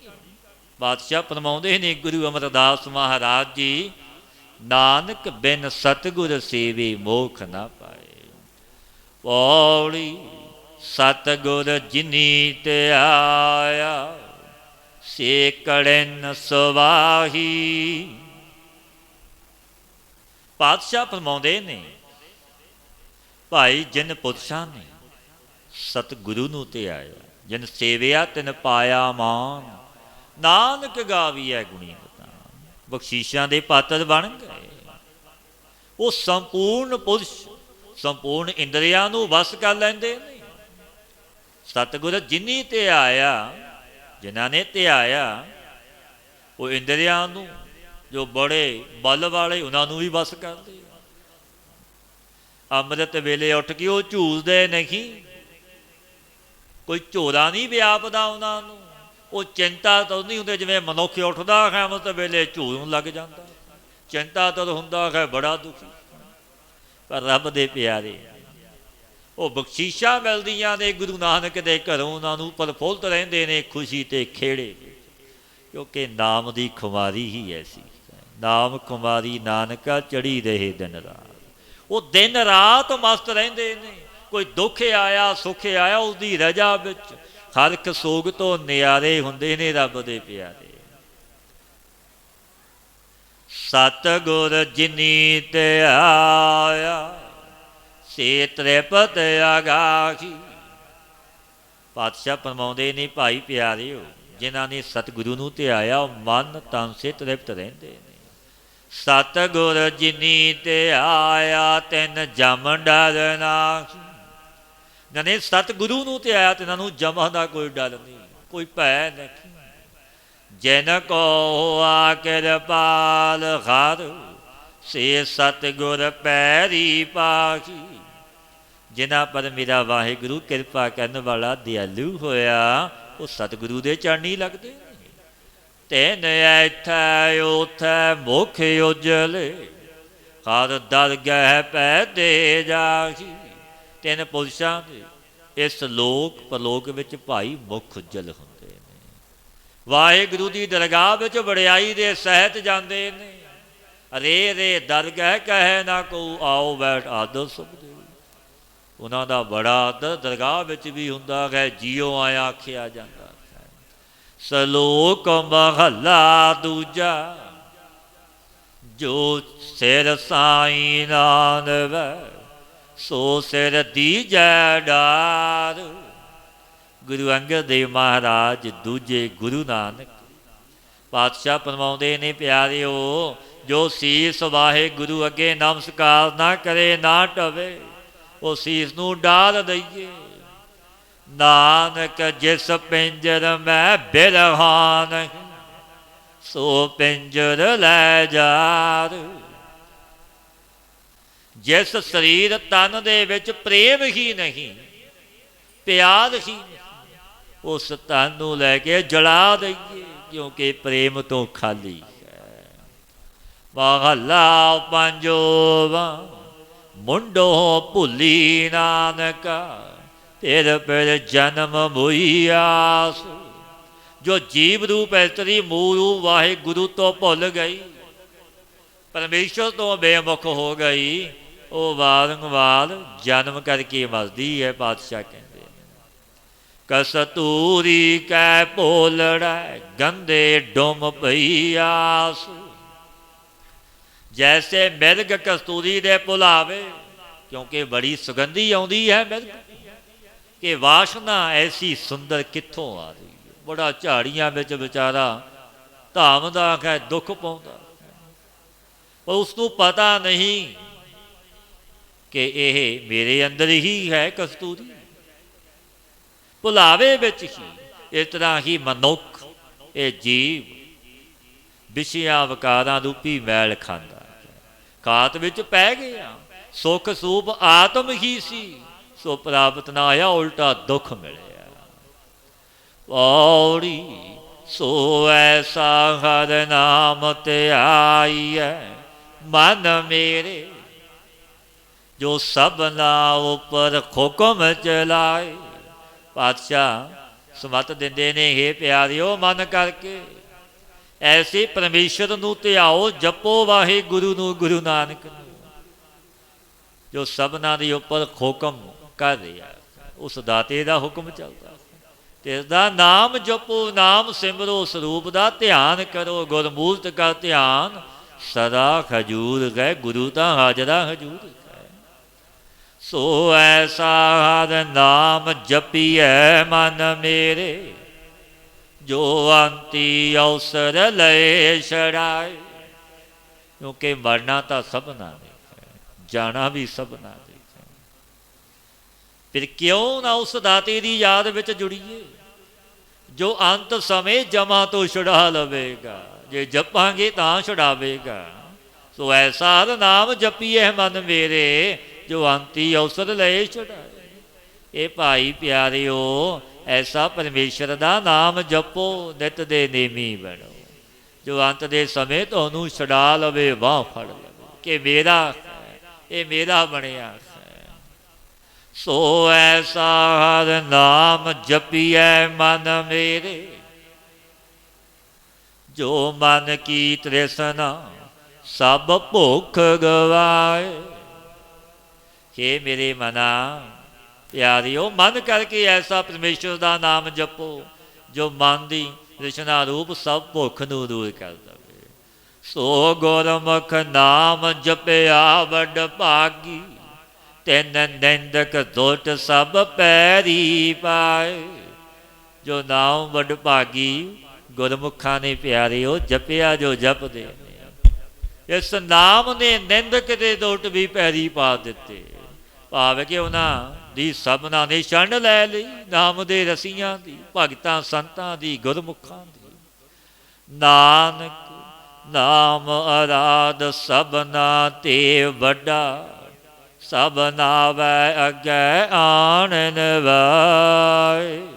बादशाह फरमाउंदे ने गुरु अमरदास महाराज जी, नानक बिन सतगुर सेवे मोख ना पाए। पौड़ी सतगुर जिनी ते आया, से कड़न सवाही। पातशाह फरमाउंदे ने, भाई जिन पुरशां ने सतगुरु नूं ते आया, जिन सेविया तिन पाया मान। नानक गावीए गुणी बतान, बख्शीशां दे पात्र बन गए। वो संपूर्ण पुरुष संपूर्ण इंद्रियां नूं वस कर लैंदे ने। सतगुर जिन्नी ते आया, जिन्हां ने ते आया, वो इंद्रियां नूं जो बड़े बल वाले उन्हां नूं भी वस करदे। अमृत वेले उठ के वो झूलदे नहीं, कोई झोरा नहीं व्यापदा उन्होंने। वो चिंता तो नहीं होंगे जिवें मनुख उठता है अमृत वेले झूलन लग जाता। चिंता तो होंदा है बड़ा दुखी। पर रब दे प्यारे वो बख्शीशा मिलदियां ने गुरु नानक दे घरों, उन्होंने प्रफुल्लत रहिंदे ने खुशी ते खेड़े। क्योंकि नाम की खुमारी ही ऐसी, नाम खुमारी नानका चढ़ी रहे दिन रात। वो दिन रात मस्त रहिंदे ने। कोई दुख आया सुख आया, उसकी रजा विच हरख सोग तो नियारे हुंदे ने रब दे प्यारे। सतगुर जिनी ते आया, ਸੇ ਤ੍ਰਿਪਤ ਆਗਾਖੀ। ਪਾਤਸ਼ਾਹ ਫਰਮਾਉਂਦੇ ਨੇ ਭਾਈ ਪਿਆਰਿਓ, ਜਿਨ੍ਹਾਂ ਨੇ ਸਤਿਗੁਰੂ ਨੂੰ ਧਿਆਇਆ ਉਹ ਮਨ ਤਨ ਸੇ ਤ੍ਰਿਪਤ ਰਹਿੰਦੇ ਨੇ। ਸਤਿਗੁਰ ਜਿਨੀ ਧਿਆਇਆ ਤਿਨ ਜਮ ਡਰ ਨਾਖੀ। ਇਹਨਾਂ ਨੇ ਸਤਿਗੁਰੂ ਨੂੰ ਧਿਆਇਆ ਤੇ ਇਹਨਾਂ ਨੂੰ ਜਮਾਂ ਦਾ ਕੋਈ ਡਰ ਨਹੀਂ, ਕੋਈ ਭੈ ਨਹੀਂ। ਜਿਨ ਕੋ ਹੋਆ ਕਿਰਪਾਲ ਹਰਿ ਸੇ ਸਤਿਗੁਰ ਪੈਰੀ ਪਾਖੀ। ਜਿਨ੍ਹਾਂ ਪਰ ਮੇਰਾ ਵਾਹਿਗੁਰੂ ਕਿਰਪਾ ਕਰਨ ਵਾਲਾ ਦਿਆਲੂ ਹੋਇਆ, ਉਹ ਸਤਿਗੁਰੂ ਦੇ ਚਰਨੀ ਲੱਗਦੇ। ਤਿਨ ਐਥੈ ਉਥੈ ਮੁਖ ਉਜਲੇ ਹਰ ਦਰਗਹਿ ਪੈ ਦੇ ਜਾਖੀ। ਤਿੰਨ ਪੁਰਸ਼ਾਂ ਦੇ ਇਸ ਲੋਕ ਪਰਲੋਕ ਵਿੱਚ ਭਾਈ ਮੁੱਖ ਉਜਲ ਹੁੰਦੇ ਨੇ। ਵਾਹਿਗੁਰੂ ਦੀ ਦਰਗਾਹ ਵਿੱਚ ਵਡਿਆਈ ਦੇ ਸਹਿਤ ਜਾਂਦੇ ਨੇ। ਰੇ ਰੇ ਦਰਗਹਿ ਕਹੈ ਨਾ ਕੋ ਆਓ ਬੈਠ ਆਦਰ ਸੁਭਦੇ। ਉਹਨਾਂ ਦਾ ਬੜਾ ਆਦਰ ਦਰਗਾਹ ਵਿੱਚ ਵੀ ਹੁੰਦਾ ਹੈ, ਜੀਓ ਆਇਆ ਆਖਿਆ ਜਾਂਦਾ ਹੈ। ਸਲੋਕ ਮਹੱਲਾ ਦੂਜਾ, ਜੋ ਸਿਰ ਸਾਈ ਨਾਨਵੈ ਸੋ ਸਿਰ ਦੀਜੈ ਡਾਰ। ਗੁਰੂ ਅੰਗਦ ਦੇਵ ਮਹਾਰਾਜ ਦੂਜੇ ਗੁਰੂ ਨਾਨਕ ਪਾਤਸ਼ਾਹ ਫਰਮਾਉਂਦੇ ਨੇ, ਪਿਆਰਿਓ ਜੋ ਸੀਸ ਵਾਹਿਗੁਰੂ ਅੱਗੇ ਨਮਸਕਾਰ ਨਾ ਕਰੇ ਨਾ ਟਵੇ, ਉਹ ਸੀਸ ਨੂੰ ਡਾਲ ਦਈਏ। ਨਾਨਕ ਜਿਸ ਪਿੰਜਰ ਮੈਂ ਬਿਰਹਾ ਨਹੀਂ ਸੋ ਪਿੰਜਰ ਲੈ ਜਾਰ। ਜਿਸ ਸਰੀਰ ਤਨ ਦੇ ਵਿੱਚ ਪ੍ਰੇਮ ਹੀ ਨਹੀਂ, ਪਿਆਰ ਹੀ ਨਹੀਂ, ਉਸ ਤਨ ਨੂੰ ਲੈ ਕੇ ਜਲਾ ਦਈਏ, ਕਿਉਂਕਿ ਪ੍ਰੇਮ ਤੋਂ ਖਾਲੀ ਹੈ। ਮਹੱਲਾ ਪੰਜਵਾਂ, ਮੁੰਡੋ ਭੁੱਲੀ ਨਾਨਕਾ ਫਿਰ ਫਿਰ ਜਨਮ ਹੋਈ ਆਸ। ਜੋ ਜੀਵ ਰੂਪ ਇਸਤਰੀ ਮੂਲ ਰੂਪ ਵਾਹਿਗੁਰੂ ਤੋਂ ਭੁੱਲ ਗਈ, ਪਰਮੇਸ਼ਰ ਤੋਂ ਬੇਮੁਖ ਹੋ ਗਈ, ਉਹ ਵਾਰੰਵਾਰ ਜਨਮ ਕਰਕੇ ਮਰਦੀ ਹੈ। ਪਾਤਸ਼ਾਹ ਕਹਿੰਦੇ ਕਸਤੂਰੀ ਕੈ ਭੋਲੜਾ ਗੰਦੇ ਡੁੰਮ ਪਈ ਆਸ। ਜੈਸੇ ਮਿਰਗ ਕਸਤੂਰੀ ਦੇ ਭੁਲਾਵੇ, ਕਿਉਂਕਿ ਬੜੀ ਸੁਗੰਧੀ ਆਉਂਦੀ ਹੈ ਮਿਰਗ, ਕਿ ਵਾਸ਼ਨਾ ਐਸੀ ਸੁੰਦਰ ਕਿੱਥੋਂ ਆ ਰਹੀ ਹੈ। ਬੜਾ ਝਾੜੀਆਂ ਵਿੱਚ ਵਿਚਾਰਾ ਧਾਮਦਾ ਹੈ, ਦੁੱਖ ਪਾਉਂਦਾ, ਪਰ ਉਸਨੂੰ ਪਤਾ ਨਹੀਂ ਕਿ ਇਹ ਮੇਰੇ ਅੰਦਰ ਹੀ ਹੈ ਕਸਤੂਰੀ। ਭੁਲਾਵੇ ਵਿੱਚ ਹੀ ਇਸ ਤਰ੍ਹਾਂ ਹੀ ਮਨੁੱਖ, ਇਹ ਜੀਵ ਵਿਸ਼ਿਆਂ ਵਿਕਾਰਾਂ ਰੂਪੀ ਮੈਲ ਖਾਂਦਾ, ਘਾਤ ਵਿੱਚ ਪੈ ਗਿਆ। ਸੁੱਖ ਸੂਪ ਆਤਮ ਹੀ ਸੀ, ਸੋ ਪ੍ਰਾਪਤ ਨਾ ਆਇਆ, ਉਲਟਾ ਦੁੱਖ ਮਿਲਿਆ। ਪੌੜੀ ਸੋ ਐਸਾ ਹਰ ਨਾਮ ਧਿਆਈਐ ਮਨ ਮੇਰੇ, ਜੋ ਸਭਨਾ ਉੱਪਰ ਹੁਕਮ ਚਲਾਏ। ਪਾਤਸ਼ਾਹ ਸਮਤ ਦਿੰਦੇ ਨੇ, ਹੇ ਪਿਆਰਿਓ ਮਨ ਕਰਕੇ ਐਸੇ ਪਰਮੇਸ਼ਰ ਨੂੰ ਧਿਆਓ, ਜਪੋ ਵਾਹਿਗੁਰੂ ਨੂੰ, ਗੁਰੂ ਨਾਨਕ ਨੂੰ, ਜੋ ਸਭਨਾ ਦੇ ਉੱਪਰ ਹੁਕਮ ਕਰ ਰਿਹਾ। ਉਸ ਦਾਤੇ ਦਾ ਹੁਕਮ ਚੱਲਦਾ ਤੇ ਇਸਦਾ ਨਾਮ ਜਪੋ, ਨਾਮ ਸਿਮਰੋ, ਸਰੂਪ ਦਾ ਧਿਆਨ ਕਰੋ, ਗੁਰਮੂਰਤ ਦਾ ਧਿਆਨ ਸਦਾ ਹਜੂਰ ਗਏ, ਗੁਰੂ ਤਾਂ ਹਾਜ਼ਰਾ ਹਜੂਰ ਹੈ। ਸੋ ਐਸਾ ਹਰ ਨਾਮ ਜਪੀਐ ਮਨ ਮੇਰੇ, ਜੋ ਅੰਤੀ ਅਵਸਰ ਲੈ ਛੜਾਏ। ਕਿਉਂਕਿ ਮਰਨਾ ਤਾਂ ਸਭਨਾ ਨੇ, ਜਾਣਾ ਵੀ ਸਭਨਾ ਦੇ। ਫਿਰ ਕਿਉਂ ਨਾ ਉਸ ਦਾਤੇ ਦੀ ਯਾਦ ਵਿੱਚ ਜੁੜੀਏ, ਜੋ ਅੰਤ ਸਮੇਂ ਜਮਾਂ ਤੋਂ ਛੁਡਾ ਲਵੇਗਾ। ਜੇ ਜਪਾਂਗੇ ਤਾਂ ਛੁਡਾਵੇਗਾ। ਸੋ ਐਸਾ ਹਰ ਨਾਮ ਜਪੀਐ ਮਨ ਮੇਰੇ, ਜੋ ਅੰਤੀ ਅਵਸਰ ਲੈ ਛੁਡਾਏ। ਇਹ ਭਾਈ ਪਿਆਰਿਓ ਐਸਾ ਪਰਮੇਸ਼ਰ ਦਾ ਨਾਮ ਜਪੋ, ਨਿਤ ਦੇ ਨੇਮੀ ਬਣੋ, ਜੋ ਅੰਤ ਦੇ ਸਮੇਂ ਤੁਹਾਨੂੰ ਛੁਡਾ ਲਵੇ, ਬਾਂਹ ਫੜ ਲਵੇ ਕਿ ਮੇਰਾ ਹੈ, ਇਹ ਮੇਰਾ ਬਣਿਆ ਹੈ। ਸੋ ਐਸਾ ਹਰ ਨਾਮ ਜਪੀਐ ਮਨ ਮੇਰੇ, ਜੋ ਮਨ ਕੀ ਤ੍ਰਿਸ਼ਨਾ ਸਭ ਭੁੱਖ ਗਵਾਏ। ਕਿ ਮੇਰੇ ਮਨਾ ਪਿਆਰਿਓ ਮਨ ਕਰਕੇ ਐਸਾ ਪਰਮੇਸ਼ਰ ਦਾ ਨਾਮ ਜਪੋ, ਜੋ ਮਨ ਦੀ ਤ੍ਰਿਸ਼ਨਾ ਰੂਪ ਸਭ ਭੁੱਖ ਨੂੰ ਦੂਰ ਕਰ ਦੇਵੇ। ਸੋ ਗੁਰਮੁਖ ਨਾਮ ਜਪਿਆ ਵੱਡ ਭਾਗੀ, ਤਿਨ ਨਿੰਦਕ ਦੁਟ ਸਭ ਪੈਰੀ ਪਾਏ। ਜੋ ਨਾਮ ਵਡ ਭਾਗੀ ਗੁਰਮੁਖਾਂ ਨੇ ਪਿਆਰਿਓ ਜਪਿਆ ਜੋ ਜਪਦੇ ਨੇ। ਇਸ ਨਾਮ ਨੇ ਨਿੰਦਕ ਦੇ ਦੁੱਟ ਵੀ ਪੈਰੀ ਪਾ ਦਿੱਤੇ। ਭਾਵ ਕਿ ਉਹਨਾਂ ਦੀ ਸਭਨਾਂ ਨੇ ਛੰਡ ਲੈ ਲਈ ਨਾਮ ਦੇ ਰਸੀਆਂ ਦੀ, ਭਗਤਾਂ ਸੰਤਾਂ ਦੀ, ਗੁਰਮੁਖਾਂ ਦੀ। ਨਾਨਕ ਨਾਮ ਅਰਾਧ ਸਭਨਾ ਤੇ ਵੱਡਾ, ਸਭਨਾ ਵੈ ਅੱਗੇ ਆਣਨ ਵਾਏ।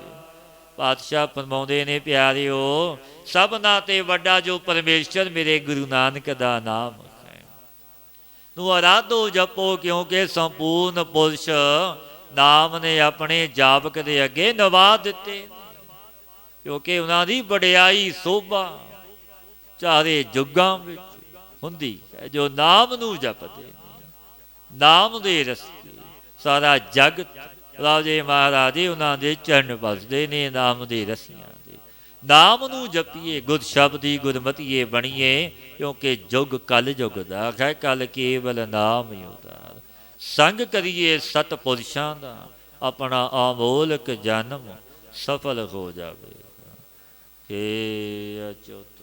ਪਾਤਸ਼ਾਹ ਫਰਮਾਉਂਦੇ ਨੇ ਪਿਆਰਿਓ, ਸਭਨਾ ਤੇ ਵੱਡਾ ਜੋ ਪਰਮੇਸ਼ਰ ਮੇਰੇ ਗੁਰੂ ਨਾਨਕ ਦਾ ਨਾਮ ਹੈ ਨੂੰ ਅਰਾਧੋ ਜਪੋ, ਕਿਉਂਕਿ ਸੰਪੂਰਨ ਪੁਰਸ਼ ਨਾਮ ਨੇ ਆਪਣੇ ਜਾਪਕ ਦੇ ਅੱਗੇ ਨਵਾ ਦਿੱਤੇ ਨੇ। ਕਿਉਂਕਿ ਉਹਨਾਂ ਦੀ ਵਡਿਆਈ ਸੋਭਾ ਚਾਰੇ ਯੁੱਗਾਂ ਵਿੱਚ ਹੁੰਦੀ ਹੈ ਜੋ ਨਾਮ ਨੂੰ ਜਪਦੇ ਨੇ। ਨਾਮ ਦੇ ਰਸਤੇ ਸਾਰਾ ਜਗਤ ਰਾਜੇ ਮਹਾਰਾਜੇ ਉਹਨਾਂ ਦੇ ਚਰਨ ਵਸਦੇ ਨੇ, ਨਾਮ ਦੇ ਰਸੀਆਂ ਦੇ। ਨਾਮ ਨੂੰ ਜਪੀਏ, ਗੁਰ ਸ਼ਬਦੀ ਗੁਰਮਤੀਏ ਬਣੀਏ, ਕਿਉਂਕਿ ਜੁਗ ਕਲ ਜੁਗ ਦਾ ਹੈ, ਕਲ ਕੇਵਲ ਨਾਮ ਹੀ ਉਦਾਰ। ਸੰਗ ਕਰੀਏ ਸਤਪੁਰਸ਼ਾਂ ਦਾ, ਆਪਣਾ ਅਮੋਲਕ ਜਨਮ ਸਫਲ ਹੋ ਜਾਵੇਗਾ। ਕਿ ਅਚੋਤ